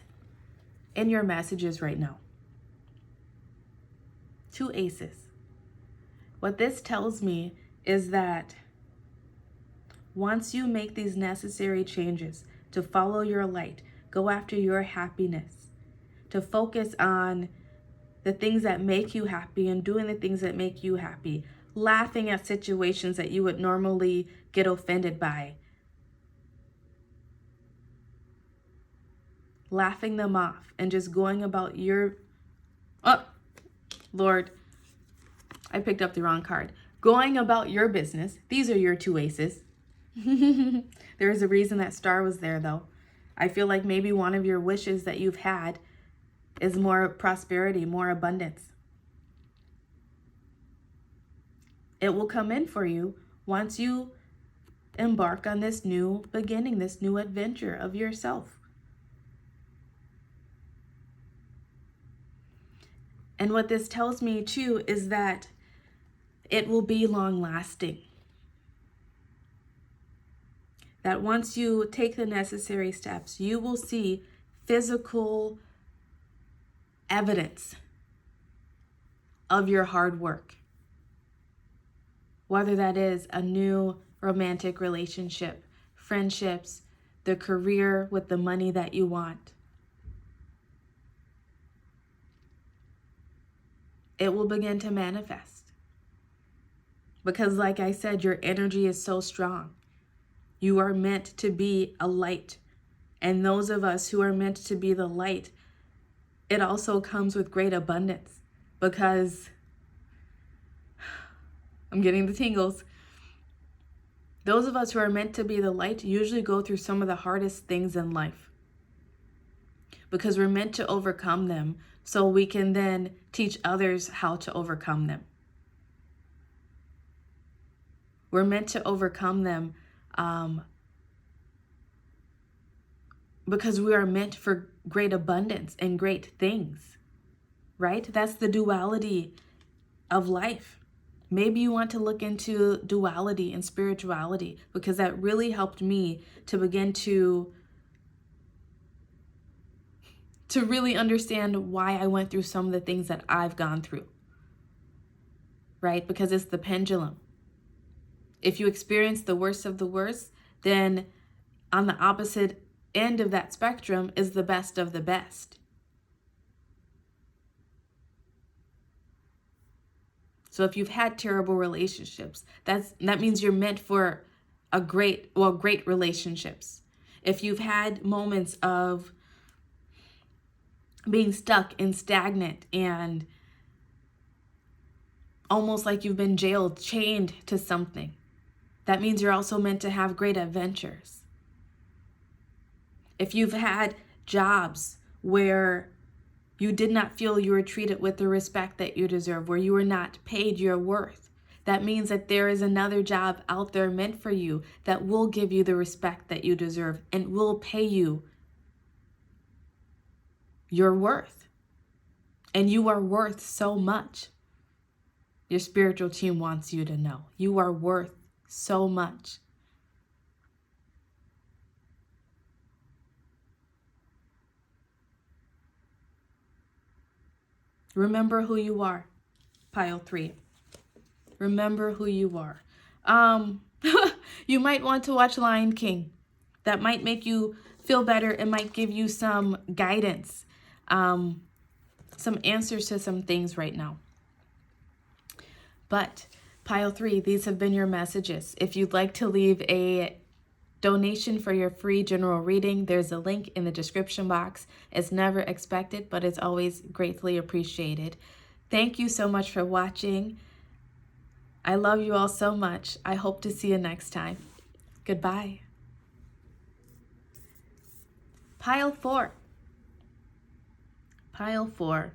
in your messages right now. 2 aces. What this tells me is that once you make these necessary changes to follow your light, go after your happiness, to focus on the things that make you happy and doing the things that make you happy, laughing at situations that you would normally get offended by, laughing them off and just going about your, oh, Lord, I picked up the wrong card. Going about your business. These are your 2 aces. There is a reason that star was there, though. I feel like maybe one of your wishes that you've had is more prosperity, more abundance. It will come in for you once you embark on this new beginning, this new adventure of yourself. And what this tells me too is that it will be long lasting. That once you take the necessary steps, you will see physical evidence of your hard work. Whether that is a new romantic relationship, friendships, the career with the money that you want. It will begin to manifest. Because like I said, your energy is so strong. You are meant to be a light. And those of us who are meant to be the light, it also comes with great abundance. Because I'm getting the tingles. Those of us who are meant to be the light usually go through some of the hardest things in life. Because we're meant to overcome them so we can then teach others how to overcome them. We're meant to overcome them because we are meant for great abundance and great things, right? That's the duality of life. Maybe you want to look into duality and spirituality, because that really helped me to begin to really understand why I went through some of the things that I've gone through, right? Because it's the pendulum. If you experience the worst of the worst, then on the opposite end of that spectrum is the best of the best. So if you've had terrible relationships, that means you're meant for great relationships. If you've had moments of being stuck and stagnant and almost like you've been jailed, chained to something, that means you're also meant to have great adventures. If you've had jobs where you did not feel you were treated with the respect that you deserve, where you were not paid your worth, that means that there is another job out there meant for you that will give you the respect that you deserve and will pay you your worth. And you are worth so much. Your spiritual team wants you to know you are worth so much. Remember who you are. Pile 3. Remember who you are. You might want to watch Lion King. That might make you feel better. It might give you some guidance, some answers to some things right now. But pile 3, these have been your messages. If you'd like to leave a donation for your free general reading, there's a link in the description box. It's never expected, but it's always greatly appreciated. Thank you so much for watching. I love you all so much. I hope to see you next time. Goodbye. Pile 4. Pile 4.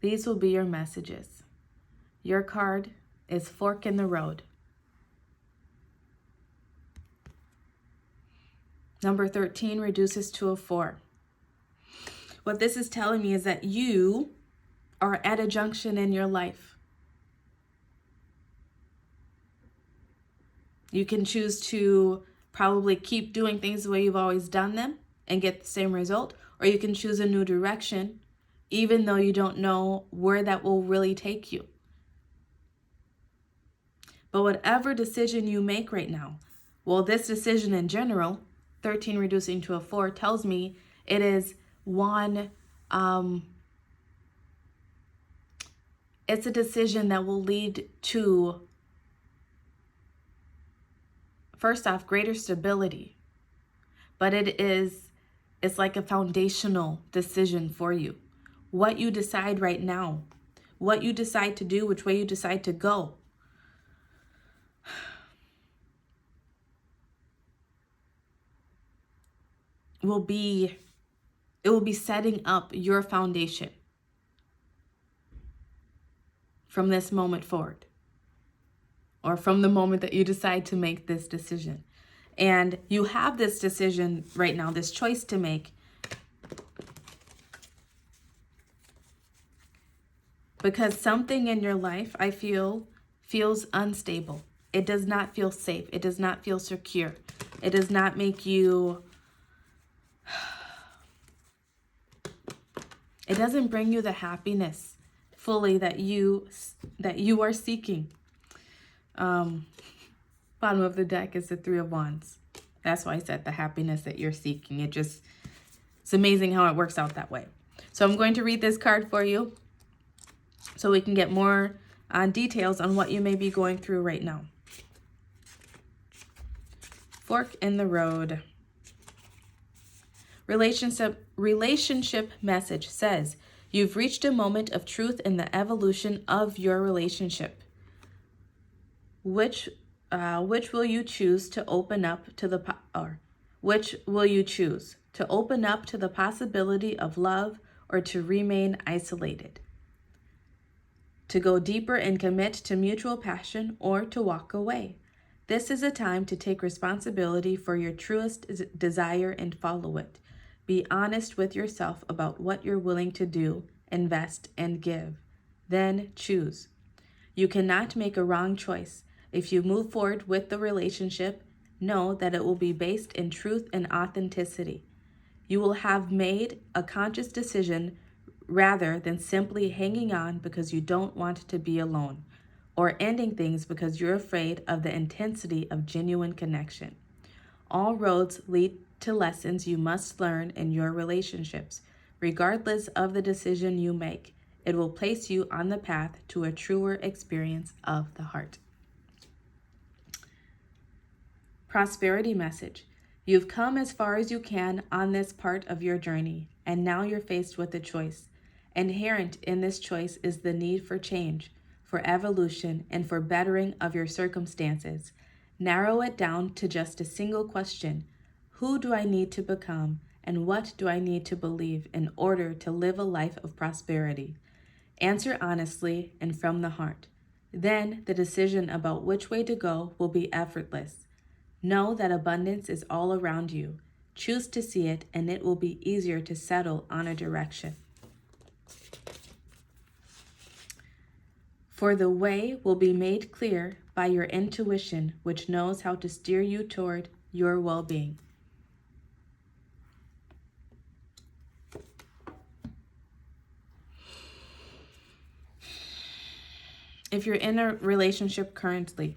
These will be your messages. Your card is Fork in the Road. Number 13 reduces to a 4. What this is telling me is that you are at a junction in your life. You can choose to probably keep doing things the way you've always done them and get the same result, or you can choose a new direction, even though you don't know where that will really take you. But whatever decision you make right now, well, this decision in general, 13 reducing to a 4, tells me it is one, it's a decision that will lead to, first off, greater stability. But it's like a foundational decision for you. What you decide right now, what you decide to do, which way you decide to go. It will be setting up your foundation from this moment forward, or from the moment that you decide to make this decision. And you have this decision right now, this choice to make, because something in your life, I feel, feels unstable. It does not feel safe. It does not feel secure. It does not make you, it doesn't bring you the happiness fully that you are seeking. Bottom of the deck is the 3 of Wands. That's why I said the happiness that you're seeking. It's amazing how it works out that way. So I'm going to read this card for you so we can get more details on what you may be going through right now. Fork in the road. Relationship message says, you've reached a moment of truth in the evolution of your relationship. Which will you choose to open up to the possibility of love, or to remain isolated? To go deeper and commit to mutual passion, or to walk away? This is a time to take responsibility for your truest desire and follow it. Be honest with yourself about what you're willing to do, invest, and give. Then choose. You cannot make a wrong choice. If you move forward with the relationship, know that it will be based in truth and authenticity. You will have made a conscious decision rather than simply hanging on because you don't want to be alone, or ending things because you're afraid of the intensity of genuine connection. All roads lead to lessons you must learn in your relationships. Regardless of the decision you make, it will place you on the path to a truer experience of the heart. Prosperity message. You've come as far as you can on this part of your journey, and now you're faced with a choice. Inherent in this choice is the need for change, for evolution, and for bettering of your circumstances. Narrow it down to just a single question. Who do I need to become, and what do I need to believe in order to live a life of prosperity? Answer honestly and from the heart. Then the decision about which way to go will be effortless. Know that abundance is all around you. Choose to see it, and it will be easier to settle on a direction. For the way will be made clear by your intuition, which knows how to steer you toward your well-being. if you're in a relationship currently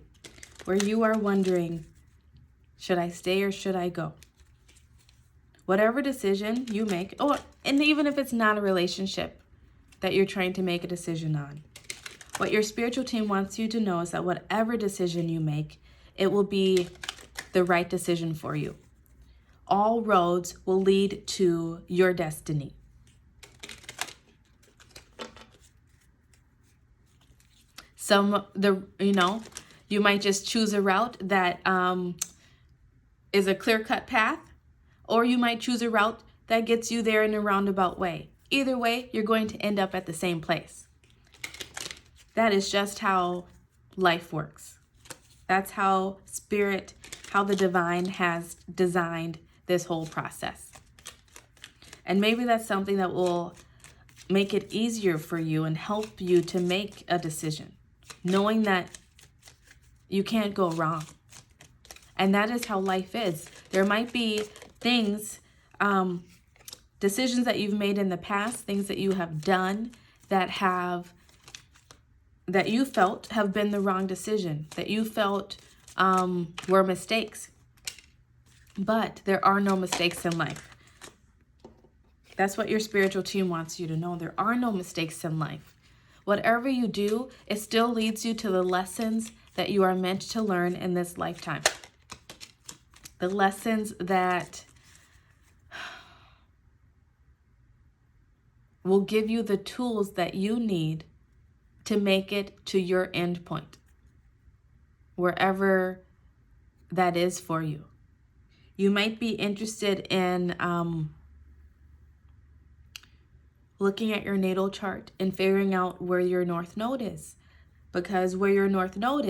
where you are wondering, should I stay or should I go? Whatever decision you make, and even if it's not a relationship that you're trying to make a decision on, what your spiritual team wants you to know is that whatever decision you make, it will be the right decision for you. All roads will lead to your destiny. You might just choose a route that is a clear-cut path, or you might choose a route that gets you there in a roundabout way. Either way, you're going to end up at the same place. That is just how life works. That's how the divine has designed this whole process. And maybe that's something that will make it easier for you and help you to make a decision, knowing that you can't go wrong. And that is how life is. There might be things, decisions that you've made in the past, things that you have done that you felt have been the wrong decision, that you felt were mistakes. But there are no mistakes in life. That's what your spiritual team wants you to know. There are no mistakes in life. Whatever you do, it still leads you to the lessons that you are meant to learn in this lifetime. The lessons that will give you the tools that you need to make it to your end point, wherever that is for you. You might be interested in looking at your natal chart and figuring out where your North Node is, because where your North Node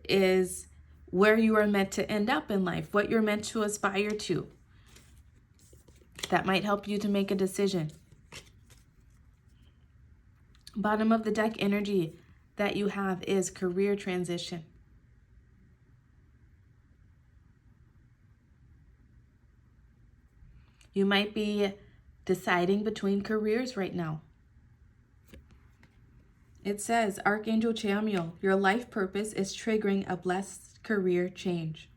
is where you are meant to end up in life, what you're meant to aspire to. That might help you to make a decision. Bottom of the deck energy that you have is career transition. You might be deciding between careers right now. It says, Archangel Chamuel, your life purpose is triggering a blessed career change.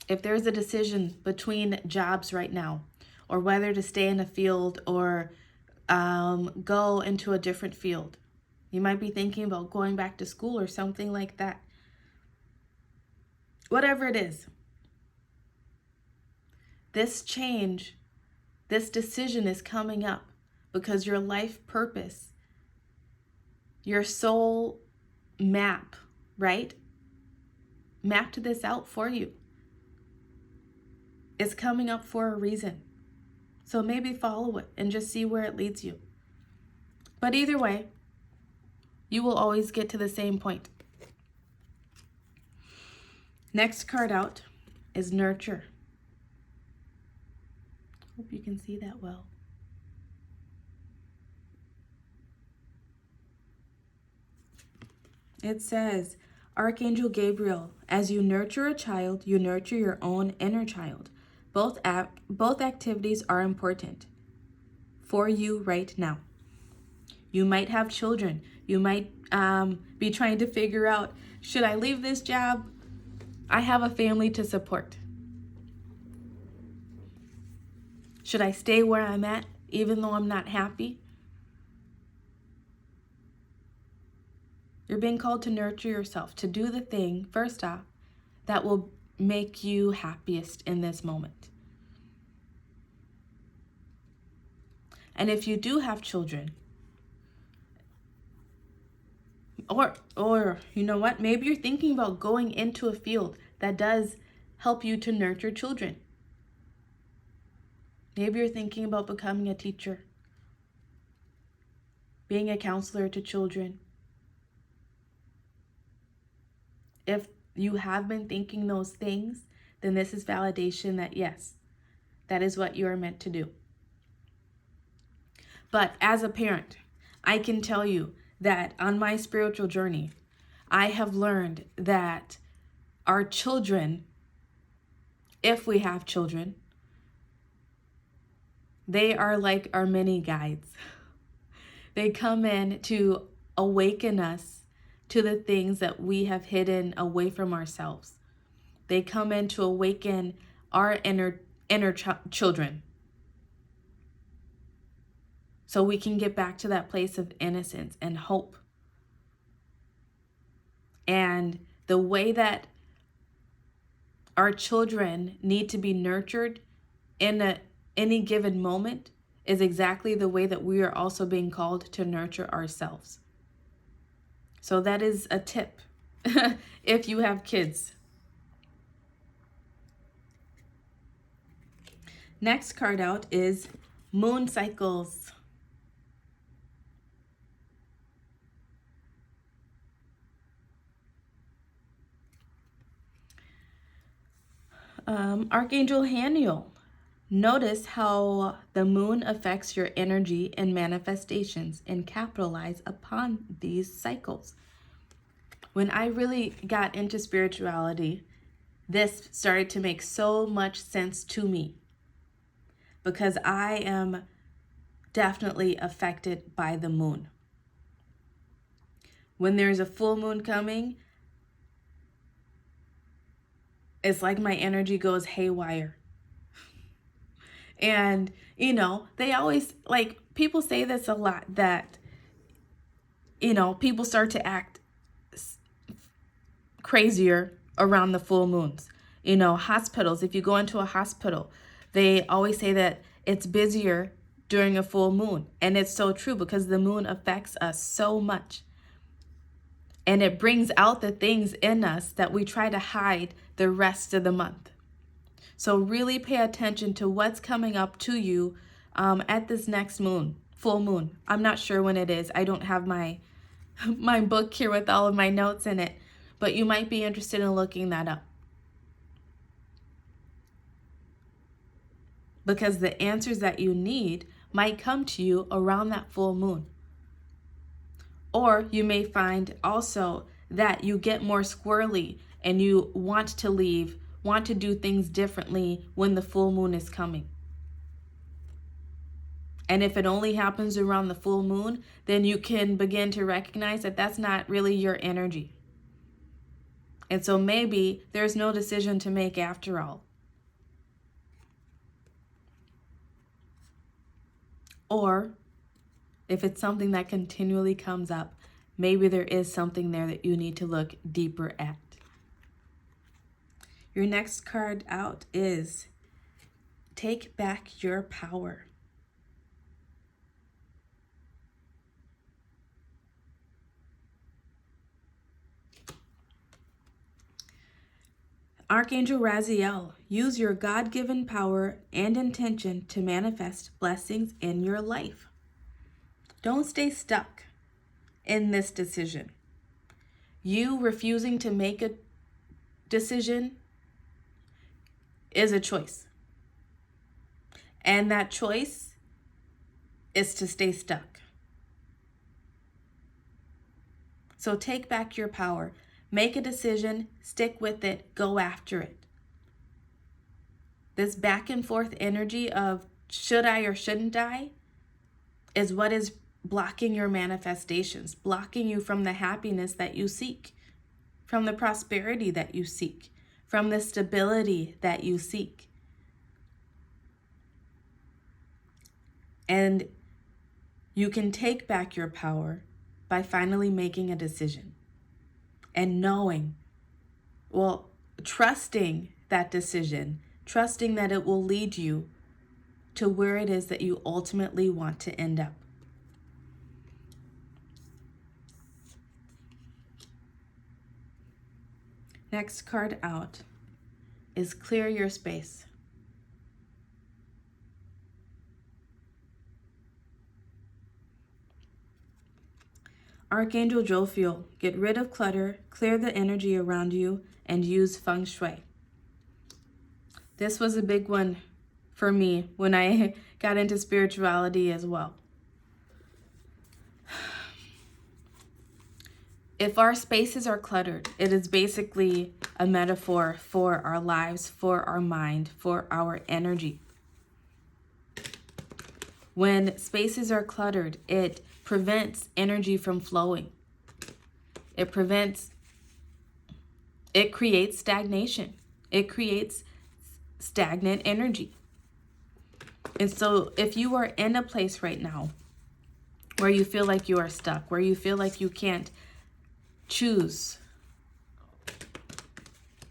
If there's a decision between jobs right now, or whether to stay in a field or go into a different field, you might be thinking about going back to school or something like that. Whatever it is, this change, this decision is coming up because your life purpose, your soul map, right? Mapped this out for you. It's coming up for a reason. So maybe follow it and just see where it leads you. But either way, you will always get to the same point. Next card out is Nurture. Hope you can see that well. It says, Archangel Gabriel, as you nurture a child, you nurture your own inner child. Both activities are important for you right now. You might have children. You might be trying to figure out, should I leave this job? I have a family to support. Should I stay where I'm at, even though I'm not happy? You're being called to nurture yourself, to do the thing, first off, that will make you happiest in this moment. And if you do have children, or you know what, maybe you're thinking about going into a field that does help you to nurture children. Maybe you're thinking about becoming a teacher, being a counselor to children. If you have been thinking those things, then this is validation that yes, that is what you are meant to do. But as a parent, I can tell you that on my spiritual journey, I have learned that our children, if we have children, they are like our mini guides. They come in to awaken us to the things that we have hidden away from ourselves. They come in to awaken our inner children, so we can get back to that place of innocence and hope. And the way that our children need to be nurtured in any given moment is exactly the way that we are also being called to nurture ourselves. So that is a tip if you have kids. Next card out is moon cycles. Archangel Haniel. Notice how the moon affects your energy and manifestations, and capitalize upon these cycles. When I really got into spirituality, this started to make so much sense to me, because I am definitely affected by the moon. When there's a full moon coming, it's like my energy goes haywire. And, you know, they always, like, people say this a lot, that, you know, people start to act crazier around the full moons. You know, hospitals, if you go into a hospital, they always say that it's busier during a full moon. And it's so true, because the moon affects us so much. And it brings out the things in us that we try to hide the rest of the month. So really pay attention to what's coming up to you at this next moon, full moon. I'm not sure when it is. I don't have my book here with all of my notes in it, but you might be interested in looking that up. Because the answers that you need might come to you around that full moon. Or you may find also that you get more squirrely and you want to leave, want to do things differently when the full moon is coming. And if it only happens around the full moon, then you can begin to recognize that that's not really your energy. And so maybe there's no decision to make after all. Or if it's something that continually comes up, maybe there is something there that you need to look deeper at. Your next card out is Take Back Your Power. Archangel Raziel, use your God-given power and intention to manifest blessings in your life. Don't stay stuck in this decision. You refusing to make a decision is a choice. And that choice is to stay stuck. So take back your power. Make a decision, stick with it, go after it. This back and forth energy of should I or shouldn't I is what is blocking your manifestations, blocking you from the happiness that you seek, from the prosperity that you seek, from the stability that you seek. And you can take back your power by finally making a decision and knowing, well, trusting that decision, trusting that it will lead you to where it is that you ultimately want to end up. Next card out is Clear Your Space. Archangel Jophiel, get rid of clutter, clear the energy around you, and use feng shui. This was a big one for me when I got into spirituality as well. If our spaces are cluttered, it is basically a metaphor for our lives, for our mind, for our energy. When spaces are cluttered, it prevents energy from flowing. It creates stagnation. It creates stagnant energy. And so if you are in a place right now where you feel like you are stuck, where you feel like you can't choose,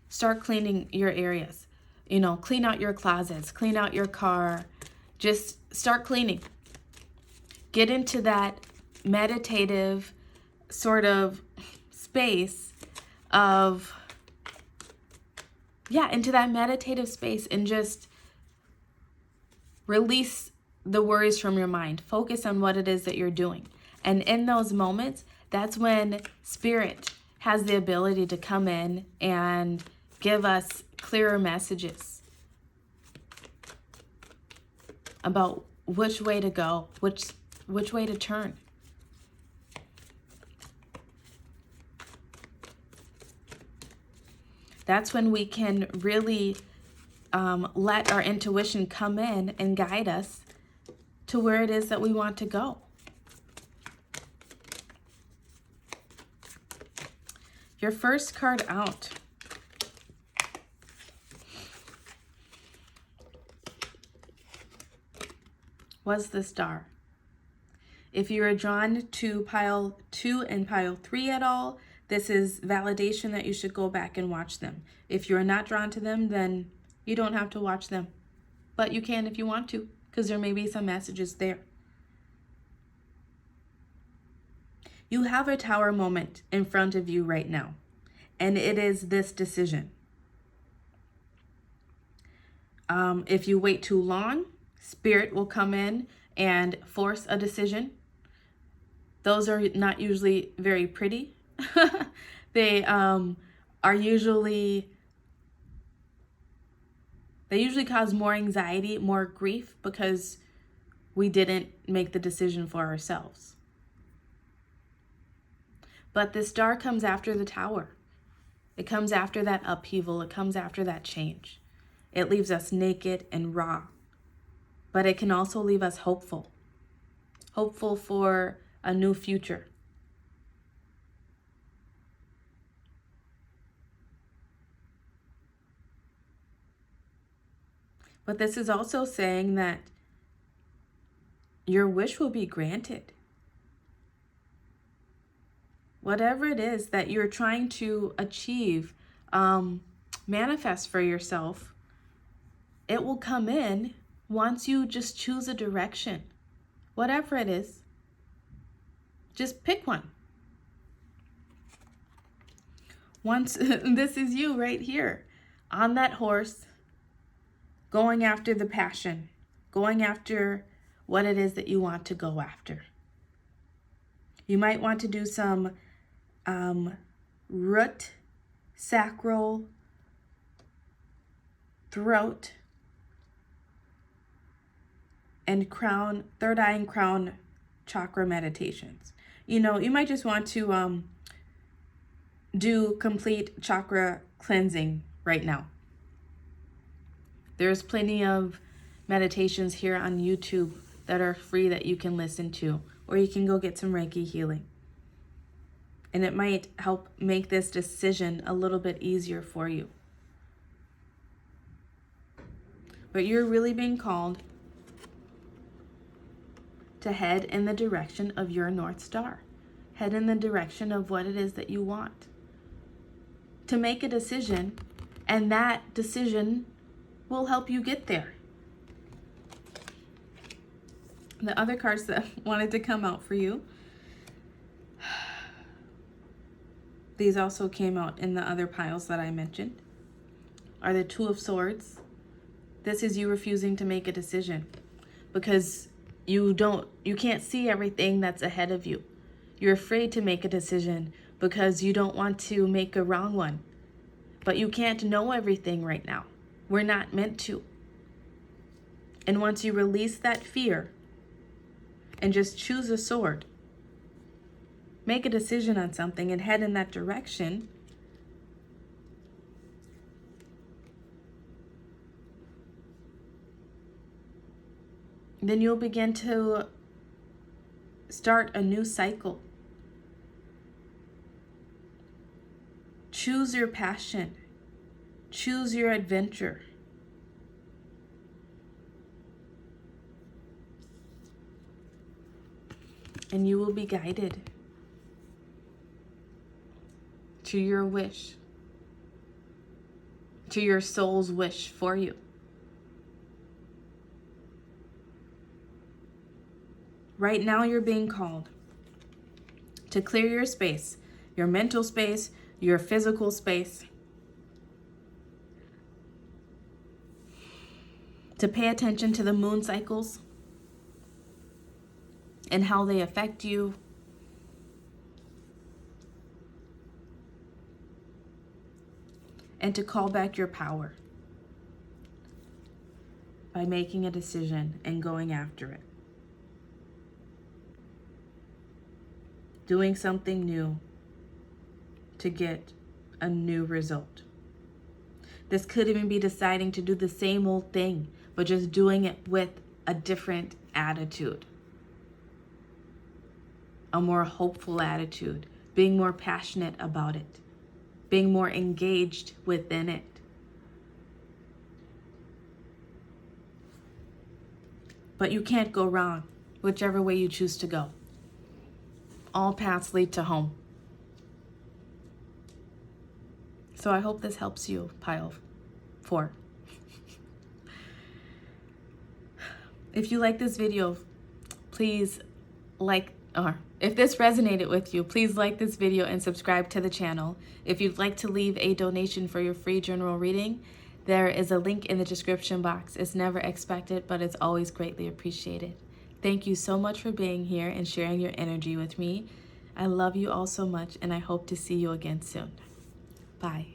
start cleaning your areas. You know, clean out your closets, clean out your car. Just start cleaning. Get into that meditative sort of space of, into that meditative space, and just release the worries from your mind. Focus on what it is that you're doing. And in those moments, that's when Spirit has the ability to come in and give us clearer messages about which way to go, which way to turn. That's when we can really let our intuition come in and guide us to where it is that we want to go. Your first card out was the Star. If you are drawn to pile 2 and pile 3 at all, this is validation that you should go back and watch them. If you're not drawn to them, then you don't have to watch them. But you can if you want to, because there may be some messages there. You have a Tower moment in front of you right now, and it is this decision. If you wait too long, Spirit will come in and force a decision. Those are not usually very pretty. They usually cause more anxiety, more grief, because we didn't make the decision for ourselves. But the Star comes after the Tower. It comes after that upheaval. It comes after that change. It leaves us naked and raw. But it can also leave us hopeful. Hopeful for a new future. But this is also saying that your wish will be granted. Whatever it is that you're trying to achieve, manifest for yourself, it will come in once you just choose a direction. Whatever it is, just pick one. Once this is you right here on that horse, going after the passion, going after what it is that you want to go after. You might want to do some root, sacral, throat, and crown, third eye and crown chakra meditations. You know, you might just want to do complete chakra cleansing right now. There's plenty of meditations here on YouTube that are free that you can listen to, or you can go get some Reiki healing. And it might help make this decision a little bit easier for you. But you're really being called to head in the direction of your North Star. Head in the direction of what it is that you want. To make a decision, and that decision will help you get there. The other cards that wanted to come out for you, these also came out in the other piles that I mentioned, are the Two of Swords. This is you refusing to make a decision because you can't see everything that's ahead of you. You're afraid to make a decision because you don't want to make a wrong one. But you can't know everything right now. We're not meant to. And once you release that fear and just choose a sword, make a decision on something and head in that direction, then you'll begin to start a new cycle. Choose your passion. Choose your adventure. And you will be guided to your wish, to your soul's wish for you. Right now, you're being called to clear your space, your mental space, your physical space, to pay attention to the moon cycles and how they affect you, and to call back your power by making a decision and going after it. Doing something new to get a new result. This could even be deciding to do the same old thing, but just doing it with a different attitude. A more hopeful attitude, being more passionate about it, being more engaged within it. But you can't go wrong, whichever way you choose to go. All paths lead to home. So I hope this helps you, pile 4. If you like this video, please if this resonated with you, please like this video and subscribe to the channel. If you'd like to leave a donation for your free general reading, there is a link in the description box. It's never expected, but it's always greatly appreciated. Thank you so much for being here and sharing your energy with me. I love you all so much, and I hope to see you again soon. Bye.